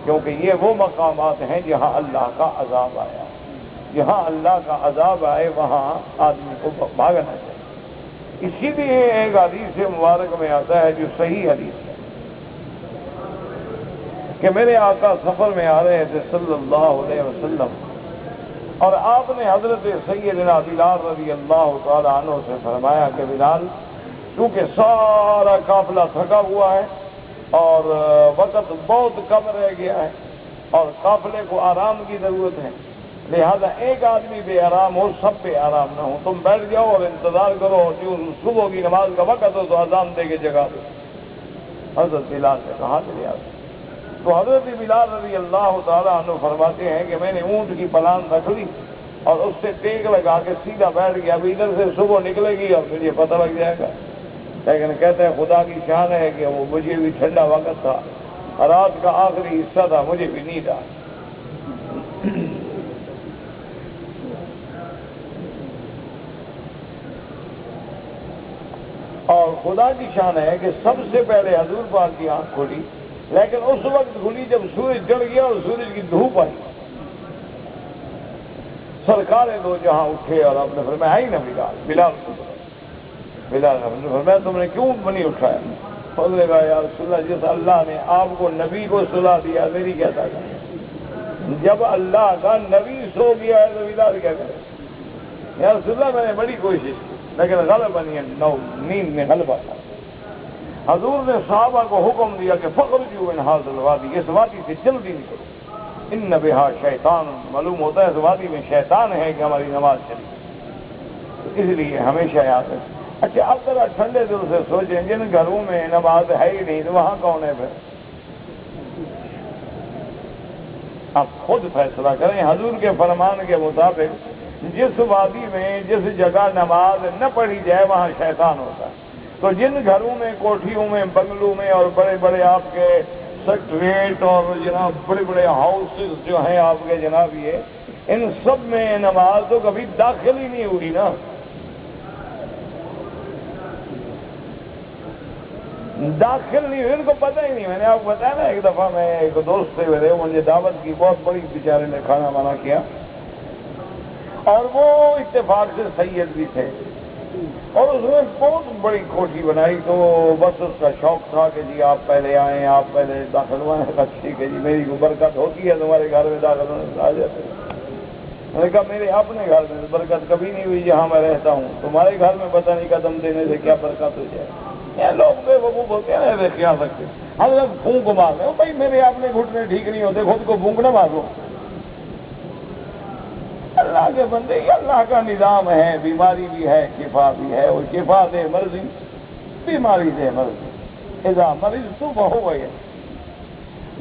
کیونکہ یہ وہ مقامات ہیں جہاں اللہ کا عذاب آیا. جہاں اللہ کا عذاب آئے وہاں آدمی کو بھاگنا چاہیے. اسی لیے ایک حدیث مبارک میں آتا ہے جو صحیح حدیث ہے کہ میرے آقا سفر میں آ رہے تھے صلی اللہ علیہ وسلم، اور آپ نے حضرت سیدنا بلال رضی اللہ تعالی عنہ سے فرمایا کہ بلال، چونکہ سارا قافلہ تھکا ہوا ہے اور وقت بہت کم رہ گیا ہے اور قافلے کو آرام کی ضرورت ہے، لہذا ایک آدمی بے آرام ہو، سب بے آرام نہ ہو، تم بیٹھ جاؤ اور انتظار کرو، جو صبح کی نماز کا وقت ہو تو اذان دے کے جگا دو. حضرت بلال نے کہا کہ تو حضرت بلال رضی اللہ تعالیٰ عنہ فرماتے ہیں کہ میں نے اونٹ کی پلان رکھ لی اور اس سے ٹیک لگا کے سیدھا بیٹھ گیا. ابھی ادھر سے صبح نکلے گی اور مجھے پتہ لگ جائے گا. لیکن کہتے ہیں خدا کی شان ہے کہ وہ مجھے بھی ٹھنڈا وقت تھا، رات کا آخری حصہ تھا، مجھے بھی نیند آ. اور خدا کی شان ہے کہ سب سے پہلے حضور پاک کی آنکھ کھلی، لیکن اس وقت کھلی جب سورج چڑھ گیا اور سورج کی دھوپ آئی. سرکار دو جہاں اٹھے اور آپ نے فرمایا آئی نا بلال نے فرمایا تم نے کیوں نہیں اٹھایا؟ نے کہا یا رسول اللہ، جس اللہ نے آپ کو نبی کو صلاح دیا میری کیا طاقت؟ جب اللہ کا نبی سو گیا ہے تو بلال کیا کرے؟ یا رسول اللہ میں نے بڑی کوشش کی لیکن غلبہ نہیں، نیند میں غلبہ تھا. حضور نے صحابہ کو حکم دیا کہ فخرجوا من ھذا الوادی، اس وادی سے جلدی نکلو. ان بہا شیطان، معلوم ہوتا ہے اس وادی میں شیطان ہے کہ ہماری نماز چلی، اس لیے ہمیشہ یاد رکھیں۔ اچھا اب ذرا ٹھنڈے دل سے سوچیں، جن گھروں میں نماز ہے ہی نہیں تو وہاں کون ہے پھر؟ آپ خود فیصلہ کریں۔ حضور کے فرمان کے مطابق جس وادی میں جس جگہ نماز نہ پڑھی جائے وہاں شیطان ہوتا ہے۔ تو جن گھروں میں، کوٹھیوں میں، بنگلوں میں اور بڑے بڑے آپ کے سیکٹریٹ اور جناب بڑے بڑے ہاؤسز جو ہیں آپ کے جناب، یہ ان سب میں نماز تو کبھی داخل ہی نہیں ہوئی نا، داخل نہیں ہوئی، ان کو پتہ ہی نہیں۔ میں نے آپ کو بتایا نا، ایک دفعہ میں ایک دوست سے میرے مجھے دعوت کی، بہت بڑی، بیچارے نے کھانا وانا کیا اور وہ اتفاق سے سید بھی تھے اور اس نے بہت بڑی کوٹھی بنائی، تو بس اس کا شوق تھا کہ جی آپ پہلے آئیں، آپ پہلے داخل ہوئیں۔ ٹھیک ہے جی، میری کو برکت ہوتی ہے تمہارے گھر میں داخل ہونے سے، آ جاتے۔ میں نے کہا میرے اپنے گھر میں برکت کبھی نہیں ہوئی جہاں میں رہتا ہوں، تمہارے گھر میں پتہ نہیں قدم دینے سے کیا برکت ہو جائے۔ یہ لوگ بے وقوف ہوتے ہیں نا، خیال رکھتے ہم لوگ پھونک مار رہے ہو، بھائی میرے اپنے گھٹنے ٹھیک نہیں ہوتے، خود کو پھونک نہ مارو۔ اللہ کے بندے، یہ اللہ کا نظام ہے، بیماری بھی ہے، شفا بھی ہے، اور شفا دے مرضی، بیماری دے مرضی، اذا مریض تو بہو ہے۔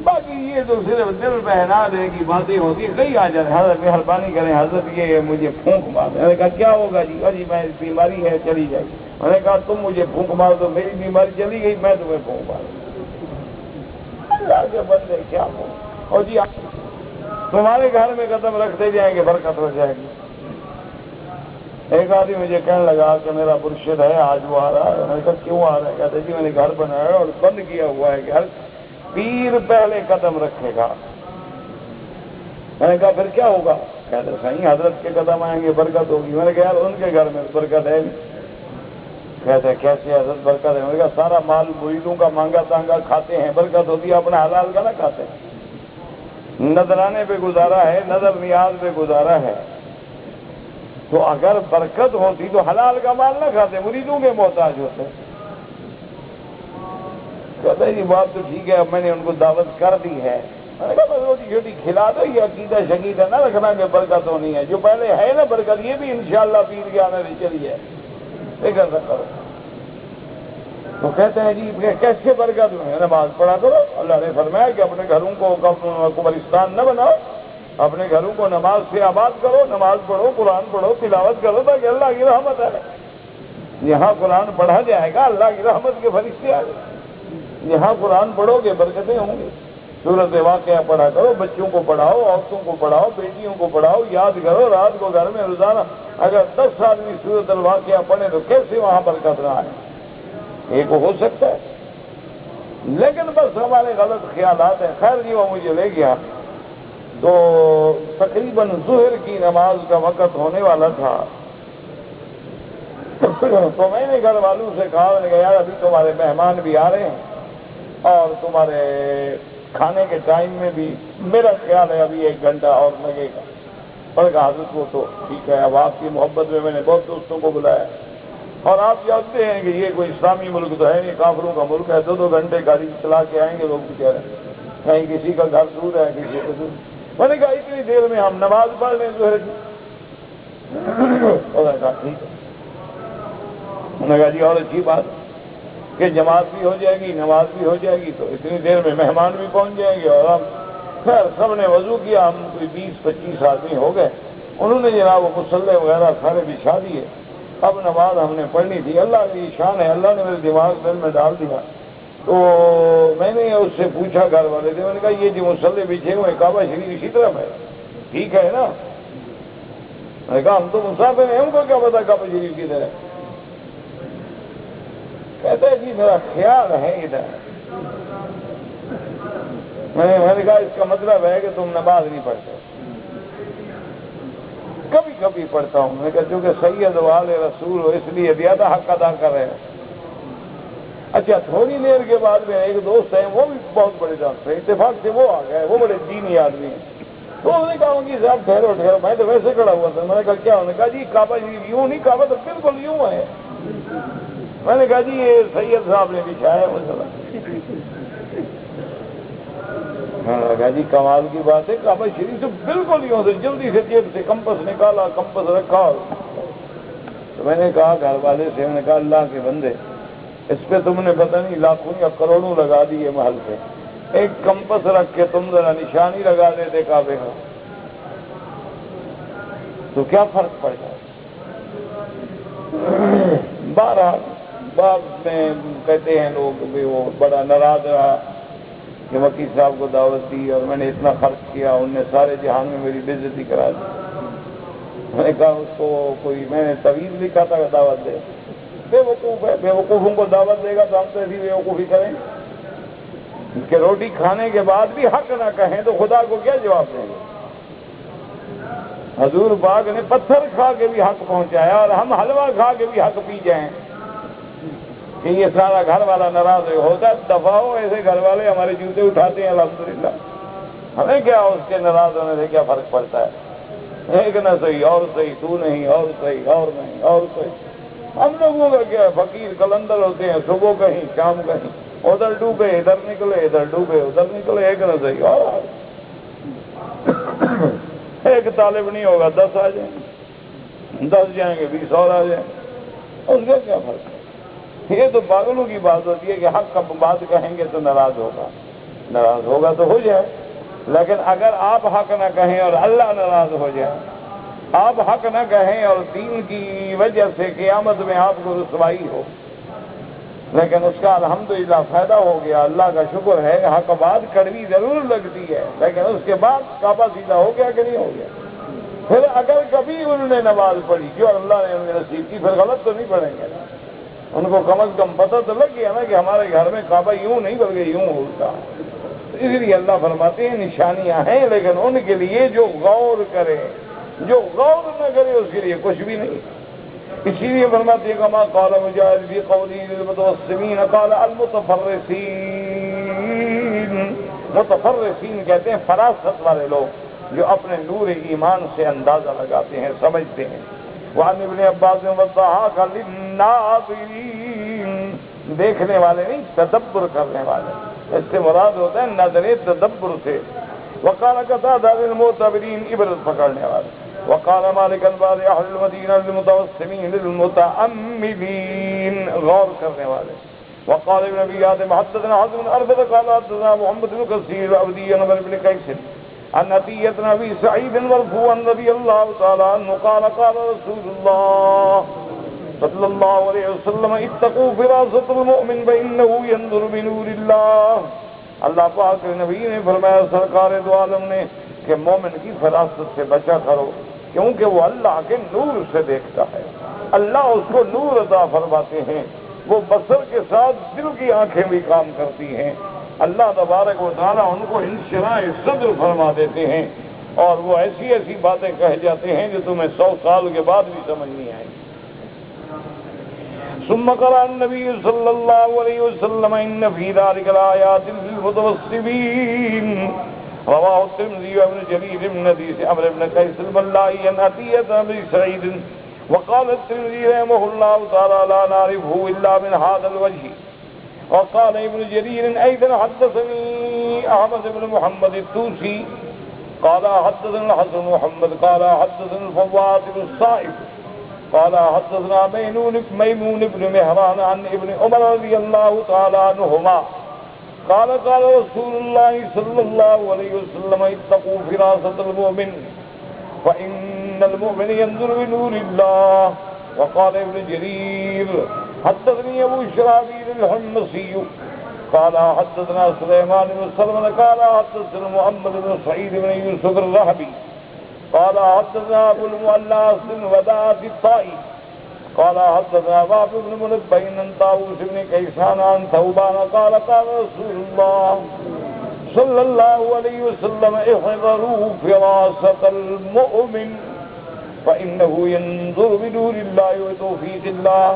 باقی یہ تو صرف دل بہلا دے کی باتیں ہوتی ہیں۔ کئی آ جائے، حضرت مہربانی کریں حضرت یہ مجھے پھونک مار۔ میں نے کہا کیا ہوگا جی؟ جی میں بیماری ہے، چلی جائے گی۔ میں نے کہا تم مجھے پھونک مار دو، میری بیماری چلی گئی، میں تمہیں پھونک مار دوں۔ اللہ کے بندے کیا ہو، اور جی تمہارے گھر میں قدم رکھتے جائیں گے برکت ہو جائے گی۔ ایک آدمی مجھے کہنے لگا کہ میرا مرشد ہے، آج وہ آ رہا ہے۔ میں نے کہا کیوں آ رہا ہے؟ کہتے جی میں نے گھر بنایا اور بند کیا ہوا ہے کہ ہر پیر پہلے قدم رکھے گا۔ میں نے کہا پھر کیا ہوگا؟ کہتے صحیح حضرت کے قدم آئیں گے، برکت ہوگی۔ میں نے کہا یار ان کے گھر میں برکت ہے نہیں۔ کہتے کیسے حضرت برکت ہے؟ میں نے کہا سارا مال مریدوں کا مانگا تانگا کھاتے ہیں، برکت ہوتی ہے، اپنا حلال کا نہ کھاتے ہیں۔ نذرانے پہ گزارا ہے، نظر نیاز پہ گزارا ہے، تو اگر برکت ہوتی تو حلال کا مال نہ کھاتے، مریدوں کے محتاج ہوتے۔ کہتے جی بات تو ٹھیک ہے، اب میں نے ان کو دعوت کر دی ہے۔ میں نے کہا بس روٹی چھوٹی کھلا دو، یہ عقیدہ شقیدہ نہ رکھنا کہ برکت ہونی ہے، جو پہلے ہے نا برکت، یہ بھی انشاءاللہ پیر کے آنے سے چلی ہے، فکر نہ کرو۔ تو کہتے ہیں جی کیسے برکت میں؟ نماز پڑھا کرو، اللہ نے فرمایا کہ اپنے گھروں کو قبرستان نہ بناؤ، اپنے گھروں کو نماز سے آباد کرو، نماز پڑھو، قرآن پڑھو، تلاوت کرو، تاکہ اللہ کی رحمت ہے۔ یہاں قرآن پڑھا جائے گا، اللہ کی رحمت کے فرشتے آ جائیں۔ یہاں قرآن پڑھو گے برکتیں ہوں گی۔ سورۃ واقعہ پڑھا کرو، بچوں کو پڑھاؤ، عورتوں کو پڑھاؤ، بیٹیوں کو پڑھاؤ، یاد کرو، رات کو گھر میں روزانہ اگر 10 آدمی سورۃ الواقعہ پڑھے تو کیسے وہاں برکت نہ آئے؟ ایک ہو سکتا ہے، لیکن بس ہمارے غلط خیالات ہیں۔ خیر جی وہ مجھے لے گیا، تو تقریباً ظہر کی نماز کا وقت ہونے والا تھا، تو میں نے گھر والوں سے کہا، میں نے کہا یار ابھی تمہارے مہمان بھی آ رہے ہیں اور تمہارے کھانے کے ٹائم میں بھی میرا خیال ہے ابھی 1 گھنٹہ اور لگے گا۔ اور کہا حضرت وہ تو ٹھیک ہے، اب آپ کی محبت میں نے بہت دوستوں کو بلایا، اور آپ جانتے ہیں کہ یہ کوئی اسلامی ملک تو ہے نہیں، کافروں کا ملک ہے، 2 گھنٹے گاڑی چلا کے آئیں گے لوگ بیچارے، کہیں کسی کا گھر دور ہے، کسی کا دور۔ میں نے کہا اتنی دیر میں ہم نماز پڑھ لیں ظہر کی؟ اور کہا ٹھیک ہے۔ انہوں نے کہا جی اور اچھی بات کہ جماعت بھی ہو جائے گی، نماز بھی ہو جائے گی، تو اتنی دیر میں مہمان بھی پہنچ جائیں گے۔ اور ہم خیر سب نے وضو کیا، ہم کوئی 20-25 آدمی ہو گئے، انہوں نے جناب وہ مصلے وغیرہ سارے بچھا دیے، اب نماز ہم نے پڑھنی تھی۔ اللہ کی شان ہے، اللہ نے میرے دماغ دل میں ڈال دیا۔ تو میں نے اس سے پوچھا گھر والے سے، میں نے کہا یہ جو مصلے بچھے ہوئے کعبہ شریف اسی طرف ہے، ٹھیک ہے نا؟ میں نے کہا ہم تو مسافر ہیں، ہم کو کیا پتا کعبہ شریف کدھر ہے؟ کہتے ہیں جی میرا خیال ہے ادھر۔ میں نے کہا اس کا مطلب ہے کہ تم نماز نہیں پڑھتے؟ کبھی کبھی پڑھتا ہوں۔ میں نے کہا چونکہ سید والے رسول ہو اس لیے زیادہ حق ادا کر رہے ہیں۔ اچھا تھوڑی دیر کے بعد میں ایک دوست ہے، وہ بھی بہت بڑے ڈاکٹر ہیں، اتفاق سے وہ آ گئے، وہ بڑے دینی آدمی ہیں، تو انہوں نے کہا کہ صاحب ٹھہرو ٹھہرو، میں تو ویسے کھڑا ہوا تھا۔ میں نے کہا کیا؟ انہوں نے کہا جی کعبہ شریف یوں نہیں، کعبہ تو بالکل یوں ہے۔ میں نے کہا جی یہ سید صاحب نے بچھایا مسئلہ۔ کہا جی کمال کی بات ہے، کعبہ شریف سے بالکل یوں سے جلدی سے جیب سے کمپس نکالا، کمپس رکھا. تو میں نے کہا گھر والے سے، میں نے کہا اللہ کے بندے اس پہ تم نے پتہ نہیں لاکھوں یا کروڑوں لگا دیے محل پہ، ایک کمپس رکھ کے تم ذرا نشانی لگا دیتے کعبے کا تو کیا فرق پڑ جائے. بہرحال بعد میں کہتے ہیں لوگ بھی وہ بڑا ناراض رہا کہ وکیل صاحب کو دعوت دی اور میں نے اتنا خرچ کیا، ان نے سارے جہان میں میری بے عزتی کرا دی. میں نے کہا اس کو کوئی میں نے طویل لکھا تھا دعوت دے، بے وقوف ہے، بے وقوفوں کو دعوت دے گا تو ہم تو ایسی بے وقوفی کریں کہ روٹی کھانے کے بعد بھی حق نہ کہیں تو خدا کو کیا جواب دیں گے. حضور پاک نے پتھر کھا کے بھی حق پہنچایا اور ہم حلوہ کھا کے بھی حق پی جائیں کہ یہ سارا گھر والا ناراض ہوتا دفاع ہو. ایسے گھر والے ہمارے جوتے اٹھاتے ہیں الحمدللہ، ہمیں کیا اس کے ناراض ہونے سے کیا فرق پڑتا ہے. ایک نہ صحیح اور صحیح، تو نہیں اور صحیح اور نہیں اور صحیح. ہم لوگوں کا کیا فقیر قلندر ہوتے ہیں، صبح کہیں شام کہیں، ادھر ڈوبے ادھر نکلے، ادھر ڈوبے ادھر نکلے. ایک نہ صحیح اور ایک طالب نہیں ہوگا 10 آ جائیں، 10 جائیں گے 20 اور آ جائیں، اس کا کیا فرق ہے. یہ تو پاگلوں کی بات ہوتی ہے کہ حق کا بات کہیں گے تو ناراض ہوگا تو ہو جائے. لیکن اگر آپ حق نہ کہیں اور اللہ ناراض ہو جائے، آپ حق نہ کہیں اور دین کی وجہ سے قیامت میں آپ کو رسوائی ہو، لیکن اس کا الحمدللہ فائدہ ہو گیا، اللہ کا شکر ہے. حق بات کڑوی ضرور لگتی ہے لیکن اس کے بعد کعبہ سیدھا ہو گیا کہ نہیں ہو گیا. پھر اگر کبھی انہوں نے نماز پڑھی جو اللہ نے انہیں نصیب کی، پھر غلط تو نہیں پڑھیں گے نا. ان کو کم از کم پتہ تو لگ گیا نا کہ ہمارے گھر میں کعبہ یوں نہیں بلکہ یوں ہوتا. اس لیے اللہ فرماتے ہیں نشانیاں ہیں لیکن ان کے لیے جو غور کرے، جو غور نہ کرے اس کے لیے کچھ بھی نہیں. اسی لیے فرماتے ہیں کما قال مجاہد فی قولی للمتوسمین قال المتفرسین. متفرسین کہتے ہیں فراست والے لوگ جو اپنے نور ایمان سے اندازہ لگاتے ہیں، سمجھتے ہیں. وعن ابن عباس والضحاک للناظرین، دیکھنے والے نہیں تدبر کرنے والے. اس سے مراد ہوتا ہے نظر تدبر سے. وقال قتادہ للمعتبرین، عبرت پکڑنے والے. وقال مالک بعض اہل المدینہ للمتوسمین للمتأملین، غور کرنے والے. وقال ابن ابی حاتم حدثنا حاتم بن اربد قال حدثنا محمد بن کثیر العبدی عن عمرو بن قیس عن عطیہ بن ابی سعید مرفوعا رضی اللہ تعالی عنہ قال قال رسول اللہ صلی اللہ علیہ وسلم اتقوا فراست المؤمن فإنه ينظر بنور اللہ. اللہ پاک نبی نے فرمایا سرکار دو عالم نے کہ مومن کی فراست سے بچا کرو کیونکہ وہ اللہ کے نور سے دیکھتا ہے. اللہ اس کو نور عطا فرماتے ہیں، وہ بصر کے ساتھ دل کی آنکھیں بھی کام کرتی ہیں. اللہ تبارک و تعالیٰ ان کو انشراح صدر فرما دیتے ہیں اور وہ ایسی ایسی باتیں کہہ جاتے ہیں جو تمہیں 100 سال کے بعد بھی سمجھ نہیں آئیں. ثم قرأ النبي صلى الله عليه وسلم إن في ذلك لآيات للمتوسمين. رواه الترمذي وابن جرير من حديث عمرو بن قيس الملائي عن عطية بن أبي سعيد. وقال الترمذي رحمه الله تعالى لا نعرفه إلا من هذا الوجه. وقال ابن جرير أيضا حدثني أحمد بن محمد الطوسي قال حدثنا الحسن بن محمد قال حدثنا الفوات بن الصائب قال حدثنا ميمون بن مهران عن ابن عمر رضي الله تعالى عنهما قال قال رسول الله صلى الله عليه وسلم اتقوا فراسة المؤمن فإن المؤمن ينظر بنور الله. وقال ابن جرير حدثني أبو شرابيل الحمصي قال حدثنا سليمان بن سلمان قال حدثنا محمد بن سعيد بن يوسف الرهبي قال حدثنا أبو المعلى بن وداعة الطائي قال حدثنا وهب بن منبه عن طاووس بن كيسان عن ثوبان قال قال رسول الله صلى الله عليه وسلم احذروا فراسة المؤمن فإنه ينظر بنور الله وتوفيق الله.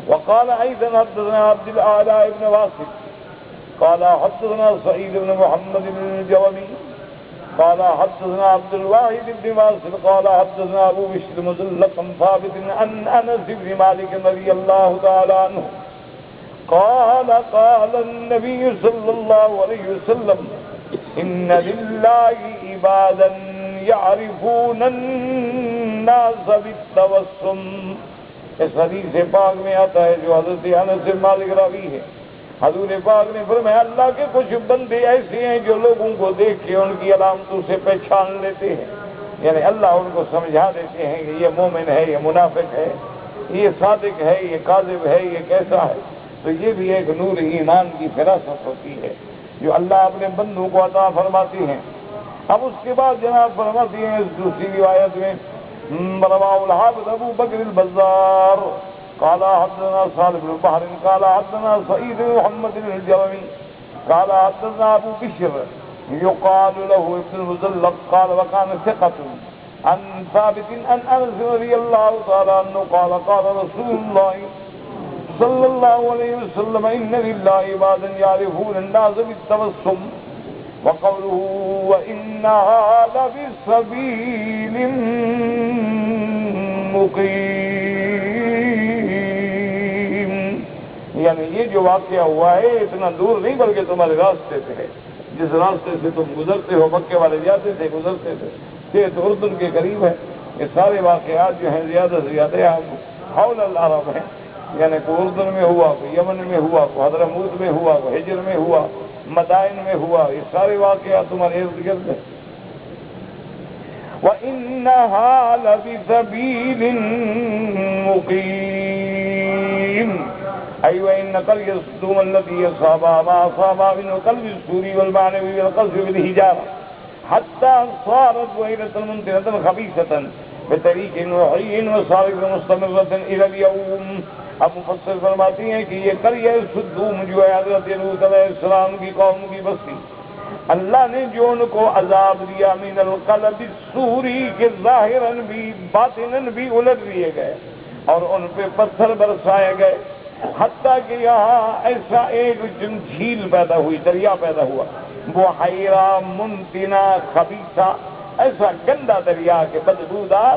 وقال أيضا حدثنا عبد الأعلى بن واصف قال حدثنا سعيد بن محمد بن الجومي قال حدثنا عبد الواحد بن واصف قال حدثنا أبو بشر مزلق ثابت عن أنس بن مالك رضي الله تعالى عنه قال قال النبي صلى الله عليه وسلم ان للہ عبادا یعرفون الناس بالتبسم. اس حدیث پاک میں آتا ہے جو حضرت انس بن مالک راوی ہے. حضور پاک نے فرمایا اللہ کے کچھ بندے ایسے ہیں جو لوگوں کو دیکھ کے ان کی علامتوں سے پہچان لیتے ہیں. یعنی اللہ ان کو سمجھا دیتے ہیں کہ یہ مومن ہے، یہ منافق ہے، یہ صادق ہے، یہ کاذب ہے، یہ کیسا ہے. تو یہ بھی ایک نور ایمان کی فراست ہوتی ہے جو اللہ اپنے بندوں کو عطا فرماتی ہیں. اب اس کے بعد جناب فرماتی ہیں اس دوسری روایت میں رواه الحافظ ابو بکر البزار قال حدثنا صالح بن بحر قال حدثنا سعيد بن محمد الجرمي قال حدثنا ابو بشر يقال له ابن المزلق قال وكان ثقة عن ثابت عن انس رضي الله تعالى عنه قال قال رسول الله صلى الله عليه وسلم ان لله عبادا يعرفون الناس بالتبسم وقوله وانها لبسبيل مقيم. یعنی یہ جو واقعہ ہوا ہے اتنا دور نہیں بلکہ تمہارے راستے سے ہے. جس راستے سے تم گزرتے ہو مکے والے جاتے تھے گزرتے تھے یہ تو اردن کے قریب ہے. یہ سارے واقعات جو ہیں زیادہ سے زیادہ حول العرب ہیں. یعنی کوئی اردن میں ہوا، کوئی یمن میں ہوا، کوئی حضرموت میں ہوا، کوئی ہجر میں ہوا، مدائن میں ہوا. یہ سارے واقعات تمہارے ارد گرد ہیں. وَإِنَّهَا لَبِسَبِيلٍ مُقِيمٍ أي وإن قلب الصدوم الذي أصابها ما أصابها من قلب السور والمعنوي والقذف بالحجارة حتى صارت وهيلة منتنة خبيثة بطريق وحي وصارت مستمرة إلى اليوم. اب مفسر فرماتی ہیں کہ یہ قریہ صدوم جو ہے حضرت لوط علیہ السلام کی قوم کی بستی، اللہ نے جو ان کو عذاب دیا من القلب السوری کے ظاہراً بھی باطناً بھی الٹ دیے گئے اور ان پہ پتھر برسائے گئے، حتیٰ کہ یہاں ایسا ایک جھیل پیدا ہوئی، دریا پیدا ہوا، بحیرہ منتنہ خبیثہ، ایسا گندا دریا کے بدبودار،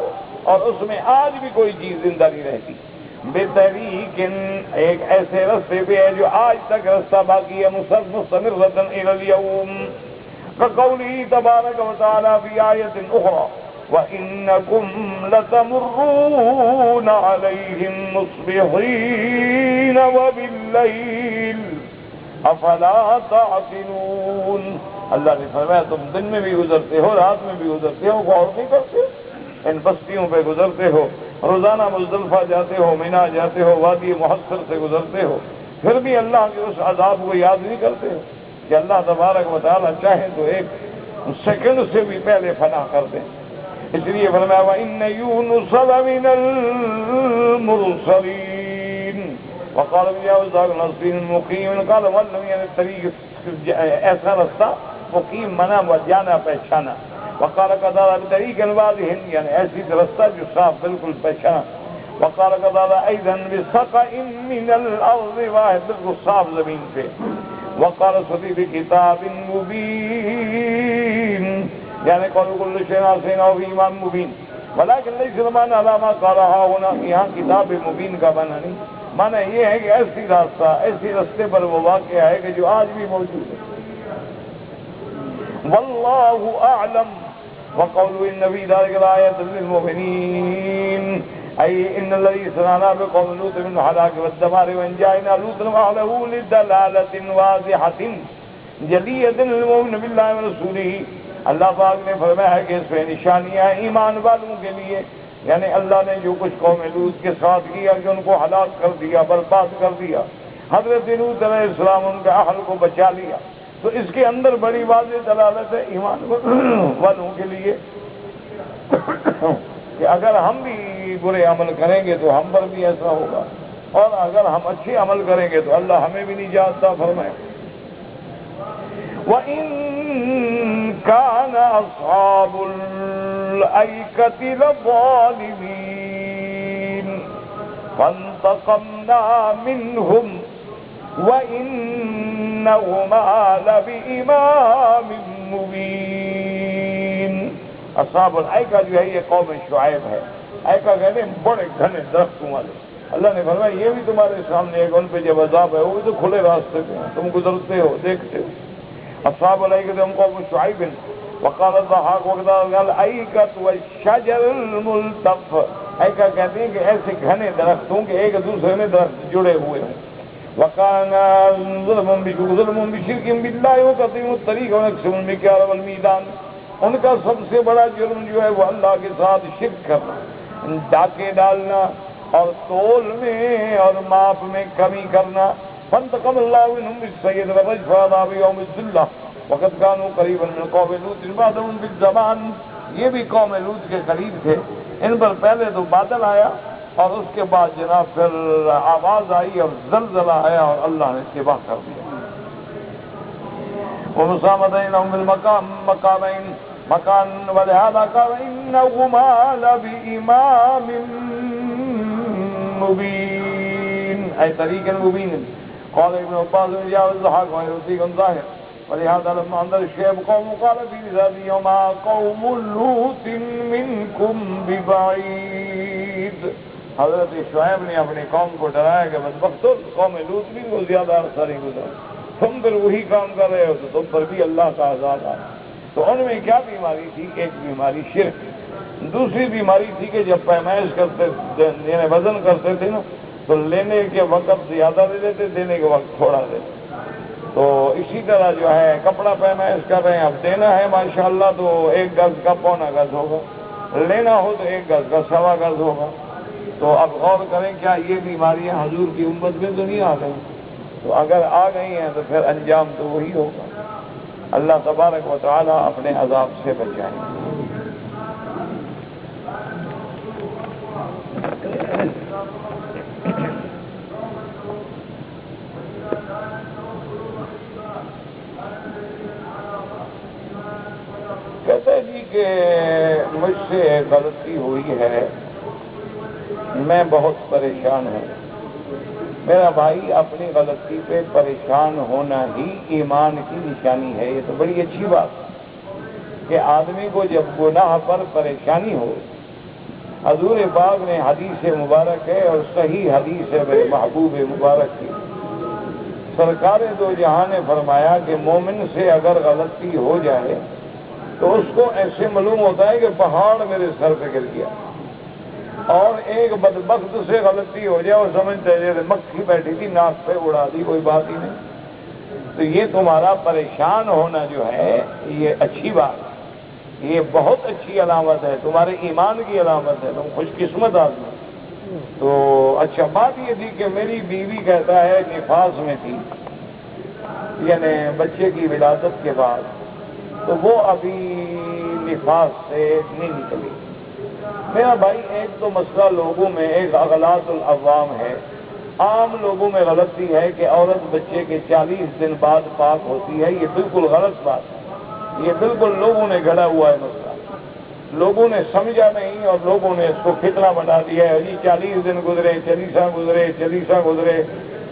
اور اس میں آج بھی کوئی چیز زندہ نہیں رہتی. بطریق ایک ایسے رستے پہ ہے جو آج تک رستہ باقی ہے مستمرۃ الی اليوم. كقوله تبارک وتعالی فی آیۃ اخری وَإِنَّكُمْ لَتَمُرُّونَ عَلَيْهِمْ مُصْبِحِينَ وَبِاللَّيْلِ أَفَلَا تَعْقِلُونَ. اللہ نے فرمایا تم دن میں بھی گزرتے ہو، رات میں بھی گزرتے ہو، غور نہیں کرتے. ان بستیوں پہ گزرتے ہو، روزانہ مزدلفہ جاتے ہو، مینا جاتے ہو، وادی محصر سے گزرتے ہو، پھر بھی اللہ کے اس عذاب کو یاد نہیں کرتے ہو کہ اللہ تبارک و تعالیٰ چاہے تو ایک سیکنڈ سے بھی پہلے فنا کر دیں. اس لیے فرمایا وَإِنَّ يُونُسَ لَمِنَ الْمُرْسَلِينَ وقال بِجَاوَزَ الْنَصْرِينَ مُقِيمٍ قال وَلَّمْ یعنی طریق ایسا رستہ مقیم منا و جانا پہچانا. وقال قضا بطریق واضح یعنی ایسی رستہ جو صاف بالکل پہچانا. وقال قضا ايضا بسقع من الارض واحد بالکل صاف زمین پہ. وقال صدی بکتاب مبین یعنی قول کل شيء أحصيناه في إمام مبين ولكن ليس المعنى على ما قالها هنا. یہاں کتاب مبین کا معنی نہیں، معنی یہ ہے کہ ایسی راستہ ایسی رستے پر وہ واقع ہے کہ جو آج بھی موجود ہے. واللہ اعلم. وقولوا ان في ذلك لآيات للمؤمنين أي إن الذي صنعنا بقوم لوط من الهلاك والدمار وإن جعلنا لوطا وأهله لدلالة واضحة جلية للمؤمن بالله ورسوله. اللہ پاک نے فرمایا ہے کہ اس میں نشانیاں ایمان والوں کے لیے، یعنی اللہ نے جو کچھ قوم لوط کے ساتھ کیا کہ ان کو ہلاک کر دیا، برباد کر دیا. حضرت لوط علیہ السلام ان کے اہل کو بچا لیا، تو اس کے اندر بڑی واضح دلالت ہے ایمان والوں کے لیے کہ اگر ہم بھی برے عمل کریں گے تو ہم پر بھی ایسا ہوگا، اور اگر ہم اچھے عمل کریں گے تو اللہ ہمیں بھی نجات عطا فرمائے. وَإِن كَانَ أَصْحَابُ الْأَيْكَةِ لَظَالِمِينَ فَانْتَقَمْنَا مِنْهُمْ وَإِنَّهُمَا لَبِإِمَامٍ مُبِينٍ. اصحاب الایکا جو ہے یہ قوم شعیب ہے. ایکا کہتے ہیں بڑے گھنے درختوں والے. اللہ نے فرمایا یہ بھی تمہارے سامنے ایک ان پہ جب عذاب ہے وہ بھی تو کھلے راستے پہ ہیں، تم گزرتے ہو دیکھتے ہو. اصحاب الایکۃ ہم قوم شعیب وقال الضحاک وقال الایکۃ والشجر الملتف، ایکا کہتے ہیں کہ ایسے گھنے درخت ہوں کہ ایک دوسرے میں درخت جڑے ہوئے ہوں. وکان ظلم بشرک باللہ وتقطيع الطریق ونقص المکیال والمیزان، ان کا سب سے بڑا جرم جو ہے وہ اللہ کے ساتھ شرک کرنا، ڈاکے ڈالنا اور تول میں اور ماپ میں کمی کرنا. فانتقم اللہ منهم بالسیئۃ ورجف عذاب یوم الذلہ وقد كانوا قریبا من قوم لوط بعدهم بالزمان. یہ بھی قوم لوط کے قریب تھے، ان پر پہلے تو بادل آیا اور اس کے بعد جناب پھر آواز آئی اور زلزلہ آیا اور اللہ نے تباہ کر دیا. ومسامتینہم بالمقامین مکان ولہذا قال انہما لبإمام مبین اے طریق مبین. قال ابن عباس جاء الضحاک ويرسيق ظاهر ولهذا لما انذر الشعب قوم قال في ذات يوم قوم لوط منكم ببعيد. حضرت شعیب نے اپنی قوم کو ڈرایا کہ بدبختو قوم لوط بھی وہ زیادہ عرصہ نہیں گزرا، تم پھر وہی کام کر رہے ہو تو تم پر بھی اللہ کا عذاب آیا. تو ان میں کیا بیماری تھی؟ ایک بیماری شرک، دوسری بیماری تھی کہ جب پیمائش کرتے یعنی وزن کرتے تھے نا تو لینے کے وقت زیادہ لے لیتے، دینے کے وقت تھوڑا لیتے. تو اسی طرح جو ہے کپڑا پیمائش کر رہے ہیں، اب دینا ہے ماشاءاللہ تو 1 گز کا 1.25 گز ہوگا، لینا ہو تو 1 گز کا 1.25 گز ہوگا. تو اب غور کریں کیا یہ بیماریاں حضور کی امت میں تو نہیں آ گئی؟ تو اگر آ گئی ہیں تو پھر انجام تو وہی ہوگا. اللہ تبارک و تعالی اپنے عذاب سے بچائیں. کہتے جی کہ مجھ سے غلطی ہوئی ہے، میں بہت پریشان ہوں. میرا بھائی اپنی غلطی پہ پریشان ہونا ہی ایمان کی نشانی ہے. یہ تو بڑی اچھی بات ہے کہ آدمی کو جب گناہ پر پریشانی ہو. حضور پاک نے حدیث مبارک ہے اور صحیح حدیث ہے میرے محبوب مبارک کی، سرکار دو جہاں نے فرمایا کہ مومن سے اگر غلطی ہو جائے تو اس کو ایسے معلوم ہوتا ہے کہ پہاڑ میرے سر پہ گر گیا، اور ایک بدبخت سے غلطی ہو جائے اور سمجھتے جیسے مکھی بیٹھی تھی ناک پہ اڑا دی، کوئی بات ہی نہیں. تو یہ تمہارا پریشان ہونا جو ہے یہ اچھی بات ہے، یہ بہت اچھی علامت ہے، تمہارے ایمان کی علامت ہے، تم خوش قسمت آدمی. تو اچھا بات یہ تھی کہ میری بیوی کہتا ہے نفاس میں تھی، یعنی بچے کی ولادت کے بعد، تو وہ ابھی نفاس سے نہیں نکلی. میرا بھائی ایک تو مسئلہ لوگوں میں ایک اغلاط العوام ہے، عام لوگوں میں غلطی ہے کہ عورت بچے کے 40 دن بعد پاک ہوتی ہے. یہ بالکل غلط بات ہے، یہ بالکل لوگوں نے گڑا ہوا ہے مسئلہ، لوگوں نے سمجھا نہیں اور لوگوں نے اس کو فتنہ بنا دیا ہے. جی 40 دن گزرے، چالیساں گزرے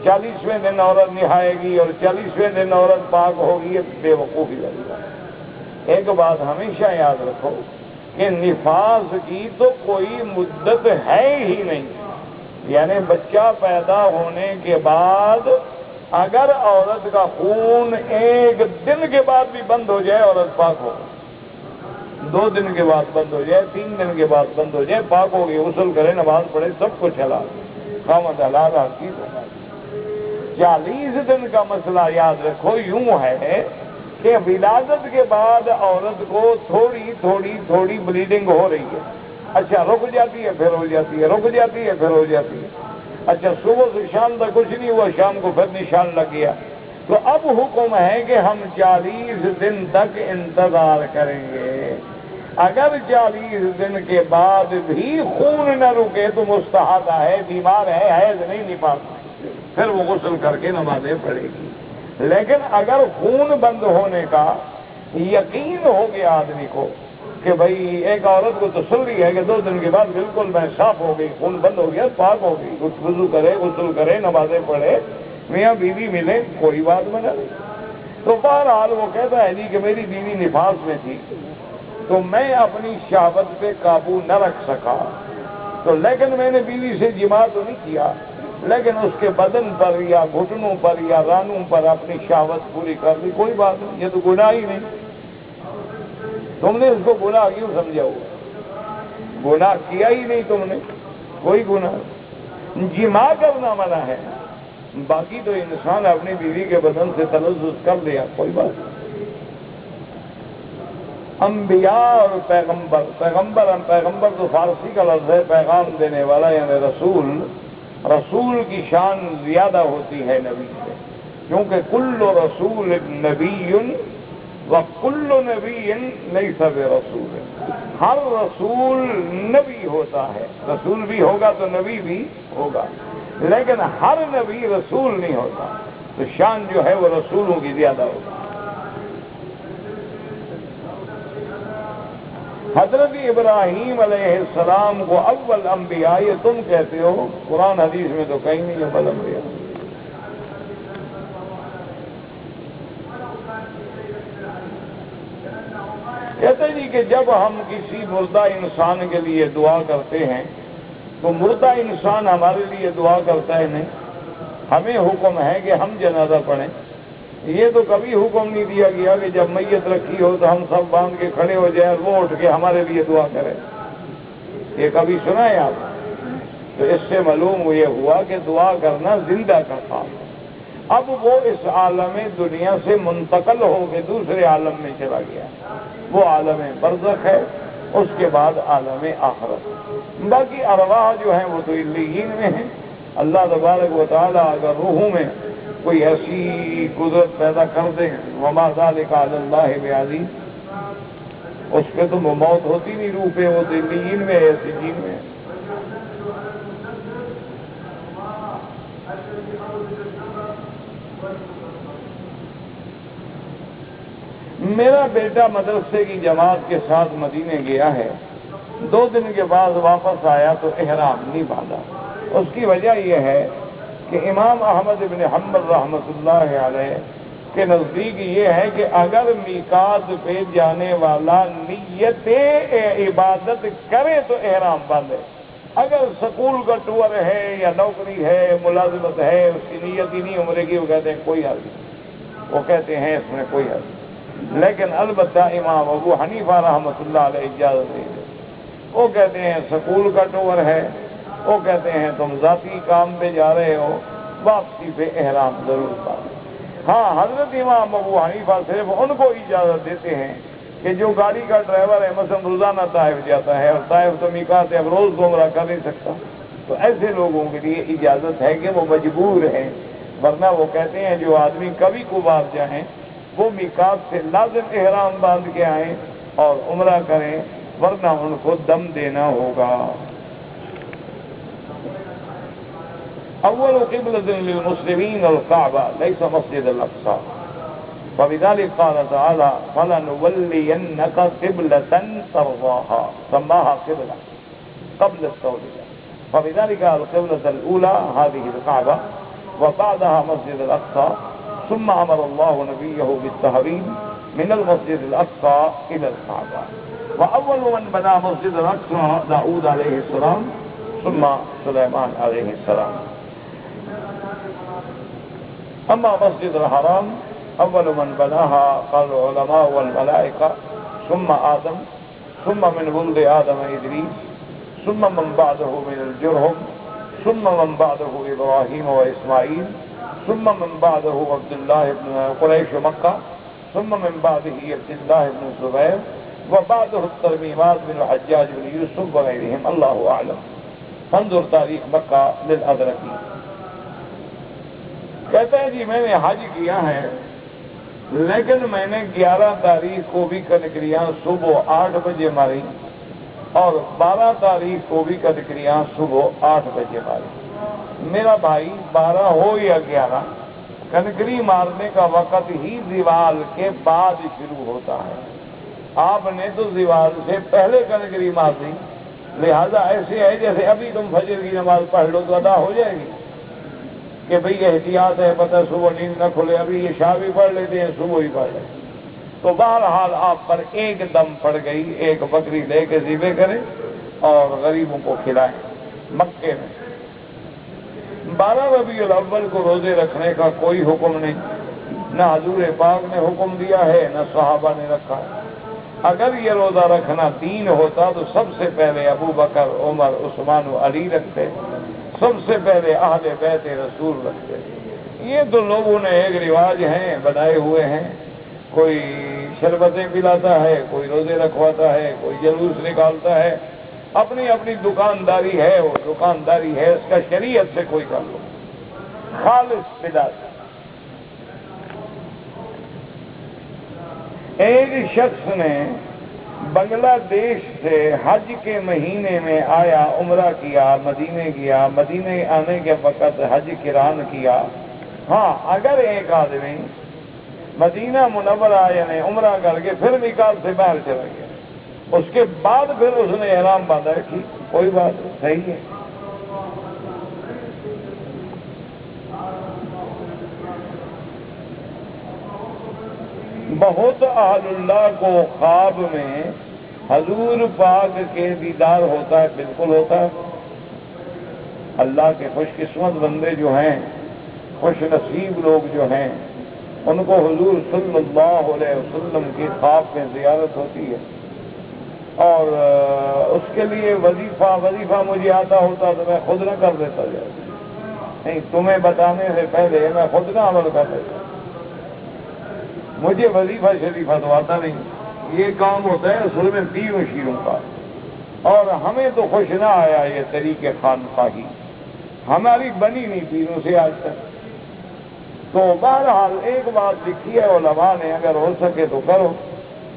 40ویں دن عورت نہائے گی اور 40ویں دن عورت پاک ہوگی. یہ بے وقوفی والی بات. ایک بات ہمیشہ یاد رکھو کہ نفاس کی تو کوئی مدت ہے ہی نہیں، یعنی بچہ پیدا ہونے کے بعد اگر عورت کا خون 1 دن کے بعد بھی بند ہو جائے عورت پاک ہوگی، 2 دن کے بعد بند ہو جائے، 3 دن کے بعد بند ہو جائے، پاک ہوگی. غسل کرے، نماز پڑھے، سب کچھ حلال، خامد حلال حقیق ہوگا. 40 دن کا مسئلہ یاد رکھو یوں ہے کہ ولادت کے بعد عورت کو تھوڑی بلیڈنگ ہو رہی ہے. اچھا رک جاتی ہے پھر ہو جاتی ہے، رک جاتی ہے پھر ہو جاتی ہے. اچھا صبح سے شام تک کچھ نہیں ہوا، شام کو پھر نشان لگ گیا. تو اب حکم ہے کہ ہم 40 دن تک انتظار کریں گے. اگر 40 دن کے بعد بھی خون نہ رکے تو مستحاضہ ہے، بیمار ہے، حیض نہیں نفاس، پھر وہ غسل کر کے نمازیں پڑھے گی. لیکن اگر خون بند ہونے کا یقین ہو گیا آدمی کو کہ بھئی ایک عورت کو تسلی ہے کہ 2 دن کے بعد بالکل میں صاف ہو گئی، خون بند ہو گیا، پاک ہو گئی، وضو کرے، غسل کرے، نمازیں پڑھے، میاں بیوی ملے، کوئی بات بنا نہیں. تو بہرحال وہ کہتا ہے جی کہ میری بیوی نفاس میں تھی تو میں اپنی شہوت پہ قابو نہ رکھ سکا، تو لیکن میں نے بیوی سے جماع تو نہیں کیا، لیکن اس کے بدن پر یا گھٹنوں پر یا رانوں پر اپنی شہوت پوری کر لی، کوئی بات نہیں، یہ تو گناہ ہی نہیں۔ تم نے اس کو گناہ کیوں سمجھا ہوا؟ گناہ کیا ہی نہیں تم نے، کوئی گناہ۔ جماع کرنا منع ہے، باقی تو انسان اپنی بیوی کے بدن سے تلذذ کر لیا، کوئی بات نہیں۔ انبیاء اور پیغمبر، پیغمبر تو فارسی کا لفظ ہے، پیغام دینے والا یعنی رسول۔ رسول کی شان زیادہ ہوتی ہے نبی سے، کیونکہ کل رسول نبی وکل نبی لیس برسول، ہر رسول نبی ہوتا ہے، رسول بھی ہوگا تو نبی بھی ہوگا، لیکن ہر نبی رسول نہیں ہوتا، تو شان جو ہے وہ رسولوں کی زیادہ ہوگی۔ حضرت ابراہیم علیہ السلام کو اول انبیاء یہ تم کہتے ہو، قرآن حدیث میں تو کہیں نہیں اول انبیاء۔ کہتے جی کہ جب ہم کسی مردہ انسان کے لیے دعا کرتے ہیں تو مردہ انسان ہمارے لیے دعا کرتا ہے نہیں، ہمیں حکم ہے کہ ہم جنازہ پڑھیں۔ یہ تو کبھی حکم نہیں دیا گیا کہ جب میت رکھی ہو تو ہم سب باندھ کے کھڑے ہو جائیں، وہ اٹھ کے ہمارے لیے دعا کریں، یہ کبھی سنا ہے آپ؟ تو اس سے معلوم یہ ہوا کہ دعا کرنا زندہ کا کام ہے۔ اب وہ اس عالم دنیا سے منتقل ہو کے دوسرے عالم میں چلا گیا، وہ عالم برزخ ہے، اس کے بعد عالم آخرت۔ باقی ارواح جو ہیں وہ تو علیین میں ہیں۔ اللہ تبارک و تعالیٰ اگر روحوں میں کوئی ایسی قدرت پیدا کر دے، وما ذلک علی اللہ بعزیز، اس پہ تو موت ہوتی نہیں، روح پہ، وہ تو علیین میں ہے، سجین میں ہے۔ میرا بیٹا مدرسے کی جماعت کے ساتھ مدینے گیا ہے، 2 دن کے بعد واپس آیا تو احرام نہیں باندھا۔ اس کی وجہ یہ ہے کہ امام احمد بن حنبل رحمۃ اللہ علیہ کے نزدیک یہ ہے کہ اگر میقات پہ جانے والا نیت عبادت کرے تو احرام باندھے، اگر سکول کا ٹور ہے یا نوکری ہے، ملازمت ہے، اس کی نیت ہی نہیں عمرے کی، وہ کہتے ہیں کوئی حرج نہیں، وہ کہتے ہیں اس میں کوئی حرج نہیں۔ لیکن البتہ امام ابو حنیفہ رحمۃ اللہ علیہ اجازت نہیں دیتے، وہ کہتے ہیں سکول کا ٹور ہے، وہ کہتے ہیں تم ذاتی کام پہ جا رہے ہو، واپسی پہ احرام ضرور باندھو۔ ہاں حضرت امام ابو حنیفہ صرف ان کو اجازت دیتے ہیں کہ جو گاڑی کا ڈرائیور ہے، مثلا روزانہ طائف جاتا ہے اور طائف تو میقات ہے، اب روز عمرہ کر نہیں سکتا، تو ایسے لوگوں کے لیے اجازت ہے کہ وہ مجبور ہیں، ورنہ وہ کہتے ہیں جو آدمی کبھی کبھار جائیں وہ میقات سے لازم احرام باندھ کے آئیں اور عمرہ کریں، ورنہ ان کو دم دینا ہوگا۔ اول قبلۃ للمسلمین الکعبہ لیس مسجد الاقصی، وبذلك قال تعالی فلنولینک قبلۃ ترضاها، سماها قبلہ قبل التولیہ، فبذلك القبلۃ الاولى هذه الكعبہ وبعدها مسجد الاقصى، ثم امر الله نبيه بالتحريم من المسجد الاقصى الى الكعبہ، واول من بنى مسجد الاقصى داؤد علیہ السلام ثم سلیمان علیہ السلام۔ اما مسجد الحرام اول من بناها قال العلماء والملائکہ ثم آدم، ثم من ولد آدم ادریس، ثم من بعده من الجرهم، ثم من بعده ابراہیم واسماعیل، ثم من بعده عبد الله بن قریش مکہ، ثم من بعده عبد الله بن زبیر، وبعده الترمیمات بن الحجاج بن یوسف وغیرهم، اللہ اعلم۔ انظر تاریخ مکہ للازرقی۔ کہتا ہے جی میں نے حج کیا ہے، لیکن میں نے 11 تاریخ کو بھی کنکریاں صبح 8 بجے ماری اور 12 تاریخ کو بھی کنکریاں صبح 8 بجے ماری۔ میرا بھائی 12 ہو یا 11، کنکری مارنے کا وقت ہی زوال کے بعد شروع ہوتا ہے، آپ نے تو زوال سے پہلے کنکری مار دی، لہذا ایسے ہے جیسے ابھی تم فجر کی نماز پڑھ لو تو ادا ہو جائے گی کہ بھئی احتیاط ہے، پتہ صبح نیند نہ کھلے، ابھی یہ شاہ بھی پڑھ لیتے ہیں، صبح ہی پڑھ لیتے ہیں۔ تو بہرحال آپ پر ایک دم پڑ گئی، ایک بکری لے کے ذبح کریں اور غریبوں کو کھلائیں مکے میں۔ 12 ربیع الاول کو روزے رکھنے کا کوئی حکم نہیں، نہ حضور پاک نے حکم دیا ہے نہ صحابہ نے رکھا ہے۔ اگر یہ روزہ رکھنا دین ہوتا تو سب سے پہلے ابو بکر، عمر، عثمان و علی رکھتے، سب سے پہلے اہل بیت رسول رکھتے۔ یہ تو لوگوں نے ایک رواج ہیں بنائے ہوئے ہیں، کوئی شربتیں پلاتا ہے، کوئی روزے رکھواتا ہے، کوئی جلوس نکالتا ہے، اپنی اپنی دکانداری ہے، وہ دکانداری ہے، اس کا شریعت سے کوئی تعلق نہیں، خالص بدعت۔ ایک شخص نے بنگلہ دیش سے حج کے مہینے میں آیا، عمرہ کیا، مدینے گیا، مدینے آنے کے وقت حج قران کیا۔ ہاں، اگر ایک آدمی مدینہ منورہ یعنی عمرہ کر کے پھر میقات سے باہر چلا گیا، اس کے بعد پھر اس نے احرام باندھا کی، کوئی بات صحیح ہے۔ بہت اہل اللہ کو خواب میں حضور پاک کے دیدار ہوتا ہے، بالکل ہوتا ہے۔ اللہ کے خوش قسمت بندے جو ہیں، خوش نصیب لوگ جو ہیں، ان کو حضور صلی اللہ علیہ وسلم کی خواب میں زیارت ہوتی ہے۔ اور اس کے لیے وظیفہ مجھے آتا ہوتا تو میں خود نہ کر دیتا جائے، نہیں، تمہیں بتانے سے پہلے میں خود نہ عمل کر دیتا۔ مجھے وظیفہ شریفہ تو آتا نہیں، یہ کام ہوتا ہے اصل میں پیر و شیروں کا، اور ہمیں تو خوش نہ آیا یہ طریقے خانقاہی، ہماری بنی نہیں پیروں سے آج تک۔ تو بہرحال ایک بات لکھی ہے علماء نے، اگر ہو سکے تو کرو۔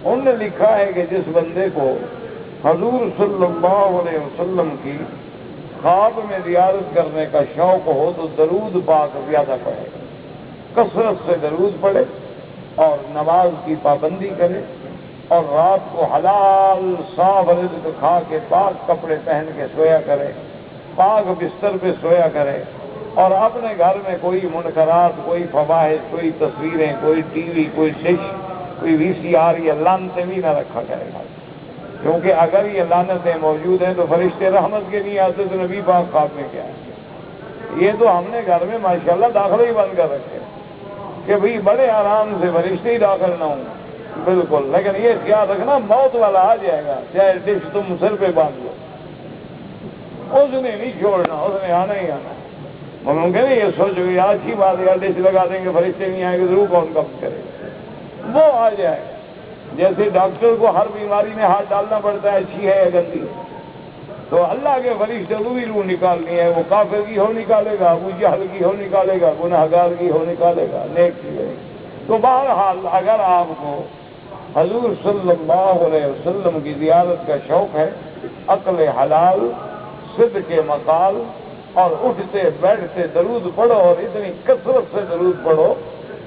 انہوں نے لکھا ہے کہ جس بندے کو حضور صلی اللہ علیہ وسلم کی خواب میں زیارت کرنے کا شوق ہو تو درود پاک زیادہ پڑھے، کثرت سے درود پڑھے، اور نماز کی پابندی کرے، اور رات کو حلال صاف رزق کھا کے پاک کپڑے پہن کے سویا کرے، پاک بستر پہ سویا کرے، اور اپنے گھر میں کوئی منکرات، کوئی فواحش، کوئی تصویریں، کوئی ٹی وی، کوئی ڈش، کوئی VCR یا لانتیں بھی نہ رکھا کرے گا، کیونکہ اگر یہ لانتیں موجود ہیں تو فرشتے رحمت کے نہیں آتے تو نبی پاک خواب میں کیا ہے؟ یہ تو ہم نے گھر میں ماشاءاللہ داخلے ہی بند کر رکھے کہ بھئی بڑے آرام سے فرشتے ہی داخل نہ ہوں، بالکل، لیکن یہ خیال رکھنا موت والا آ جائے گا، چاہے ڈش تم سر پہ باندھ لو، اس نے نہیں چھوڑنا، اس نے آنا ہی آنا۔ ممکن ہے یہ سوچو کہ اچھی بات ہے، ڈش لگا دیں گے فرشتے نہیں آئیں گے، ضرور کون کم کرے گا، وہ آ جائے گا۔ جیسے ڈاکٹر کو ہر بیماری میں ہاتھ ڈالنا پڑتا ہے، اچھی ہے یا گندی ہے، تو اللہ کے فرشتے کو بھی روح نکالنی ہے، وہ کافر کی ہو نکالے گا، ابو جہل کی ہو نکالے گا، گناہگار کی ہو نکالے گا، نیک کی ہو۔ تو بہرحال اگر آپ کو حضور صلی اللہ علیہ وسلم کی زیارت کا شوق ہے، عقل حلال، صدق مقال، اور اٹھتے بیٹھتے درود پڑھو، اور اتنی کثرت سے درود پڑھو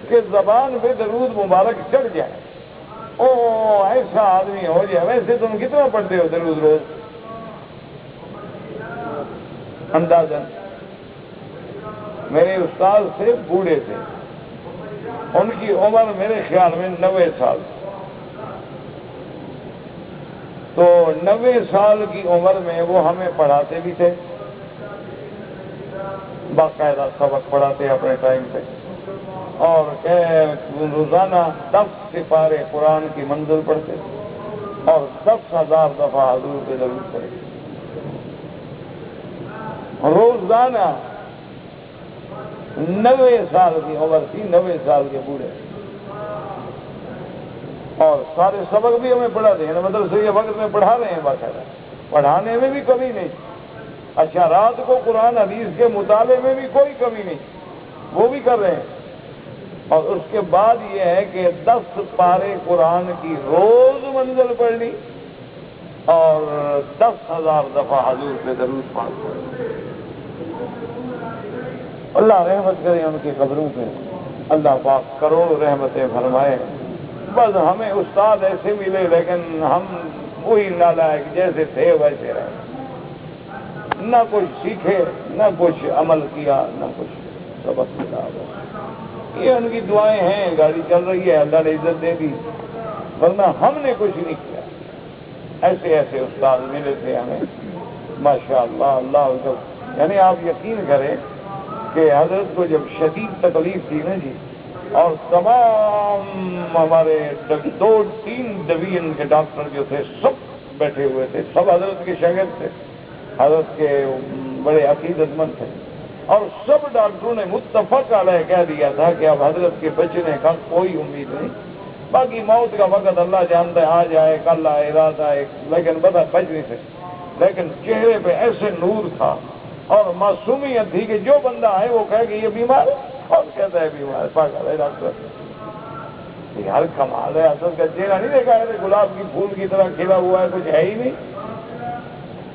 کہ زبان پہ درود مبارک چڑھ جائے، او ایسا آدمی ہو جائے۔ ویسے تم کتنا پڑھتے ہو درود روز اندازاً؟ میرے استاد سے بوڑھے تھے، ان کی عمر میرے خیال میں 90 سال، تو 90 سال کی عمر میں وہ ہمیں پڑھاتے بھی تھے، باقاعدہ سبق پڑھاتے اپنے ٹائم پہ، اور روزانہ 10 سپارے قرآن کی منزل پڑھتے، اور 10,000 دفعہ حضور پہ درود پڑھتے روزانہ۔ 90 سال کی عمر تھی، 90 سال کے بوڑھے، اور سارے سبق بھی ہمیں پڑھاتے ہیں، مطلب سے یہ وقت میں پڑھا رہے ہیں، باقاعدہ پڑھانے میں بھی کمی نہیں۔ اچھا، رات کو قرآن حدیث کے مطالعے میں بھی کوئی کمی نہیں، وہ بھی کر رہے ہیں۔ اور اس کے بعد یہ ہے کہ 10 پارے قرآن کی روز منزل پڑھنی، اور 10,000 دفعہ حضور پہ درود پاک پڑھنا۔ اللہ رحمت کرے ان کی قبروں پہ، اللہ پاک کروڑ رحمتیں فرمائے۔ بس ہمیں استاد ایسے ملے، لیکن ہم وہی نالائق جیسے تھے ویسے رہے، نہ کچھ سیکھے، نہ کچھ عمل کیا، نہ کچھ سبق ملا۔ یہ ان کی دعائیں ہیں، گاڑی چل رہی ہے، اللہ نے عزت دے دی، ورنہ ہم نے کچھ نہیں کیا۔ ایسے ایسے استاد ملے تھے ہمیں، ماشاء اللہ، اللہ یعنی آپ یقین کریں کہ حضرت کو جب شدید تکلیف تھی نا جی، اور تمام ہمارے 2-3 ڈویژن کے ڈاکٹر جو تھے سب بیٹھے ہوئے تھے، سب حضرت کے شاگرد تھے، حضرت کے بڑے عقیدت مند تھے، اور سب ڈاکٹروں نے متفق علیہ کہہ دیا تھا کہ اب حضرت کے بچنے کا کوئی امید نہیں، باقی موت کا وقت اللہ جانتا ہے، آج آئے کل آئے رات آئے، لیکن بتا بچ نہیں سکے۔ لیکن چہرے پہ ایسے نور تھا اور معصومیت تھی کہ جو بندہ آئے وہ کہے کہ یہ بیمار ہے، اور کہتا ہے بیمار، پاگل ہے ڈاکٹر۔ یہ ہر کمال ہے، حضرت کا چہرہ نہیں دیکھا ہے، گلاب کی پھول کی طرح کھلا ہوا ہے، کچھ ہے ہی نہیں۔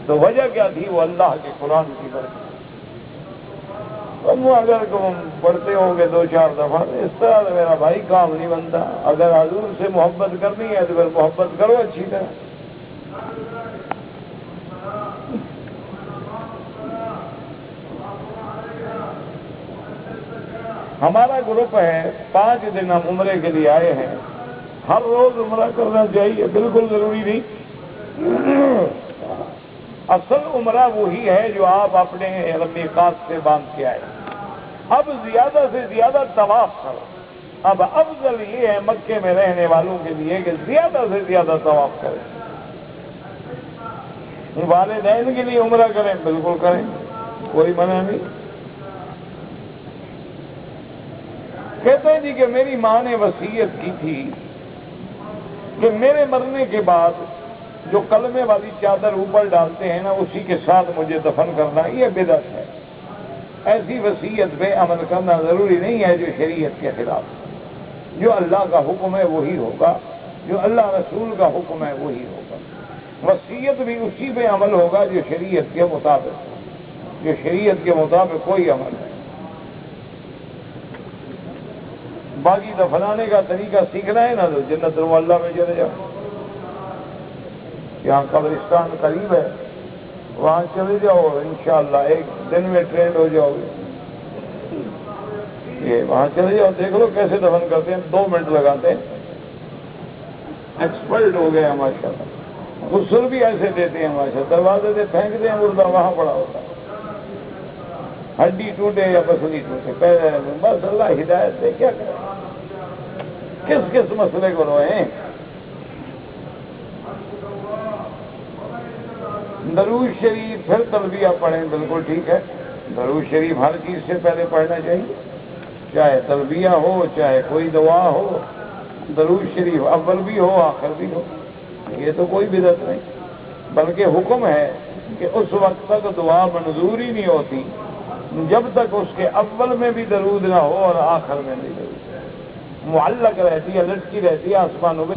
تو وجہ کیا تھی؟ وہ اللہ کے قرآن کی برکت۔ تم اگر تم پڑھتے ہو گے 2-4 دفعہ، اس طرح سے میرا بھائی کام نہیں بنتا۔ اگر حضور سے محبت کرنی ہے تو پھر محبت کرو اچھی طرح۔ ہمارا گروپ ہے، 5 دن ہم عمرے کے لیے آئے ہیں۔ ہر روز عمرہ کرنا چاہیے، بالکل ضروری نہیں۔ اصل عمرہ وہی ہے جو آپ اپنے میقات سے باندھ کے آئے۔ اب زیادہ سے زیادہ طواف کرو۔ اب افضل یہ ہے مکے میں رہنے والوں کے لیے کہ زیادہ سے زیادہ طواف کریں۔ والدین کے لیے عمرہ کریں، بالکل کریں، کوئی منع نہیں۔ کہتے ہیں جی کہ میری ماں نے وصیت کی تھی کہ میرے مرنے کے بعد جو کلمے والی چادر اوپر ڈالتے ہیں نا، اسی کے ساتھ مجھے دفن کرنا، یہ بدعت ہے۔ ایسی وصیت پہ عمل کرنا ضروری نہیں ہے جو شریعت کے خلاف ہے۔ جو اللہ کا حکم ہے وہی ہوگا، جو اللہ رسول کا حکم ہے وہی ہوگا۔ وصیت بھی اسی پہ عمل ہوگا جو شریعت کے مطابق ہے، جو شریعت کے مطابق کوئی عمل نہیں۔ باقی دفنانے کا طریقہ سیکھنا ہے نا تو جنت اللہ میں چلے جاؤ، یہاں قبرستان قریب ہے، وہاں چلے جاؤ، انشاءاللہ ایک دن میں ٹرینڈ ہو جاؤ گے۔ یہ وہاں چلے جاؤ، دیکھ لو کیسے دفن کرتے ہیں، 2 منٹ لگاتے ہیں، ایکسپرٹ ہو گئے ہیں ماشاءاللہ۔ غسل بھی ایسے دیتے ہیں ماشاءاللہ، دروازے سے پھینکتے ہیں، مردہ وہاں پڑا ہوتا ہے، ہڈی ٹوٹے یا پسلی ٹوٹے، پہلے بس اللہ ہدایت دے، کیا کریں، کس کس مسئلے کو روئیں۔ درود شریف پھر تلبیہ پڑھیں، بالکل ٹھیک ہے، درود شریف ہر چیز سے پہلے پڑھنا چاہیے، چاہے تلبیہ ہو چاہے کوئی دعا ہو، درود شریف اول بھی ہو آخر بھی ہو، یہ تو کوئی بدعت نہیں، بلکہ حکم ہے کہ اس وقت تک دعا منظور ہی نہیں ہوتی جب تک اس کے اول میں بھی درود نہ ہو اور آخر میں بھی درود، معلق رہتی ہے، لٹکی رہتی ہے آسمانوں میں،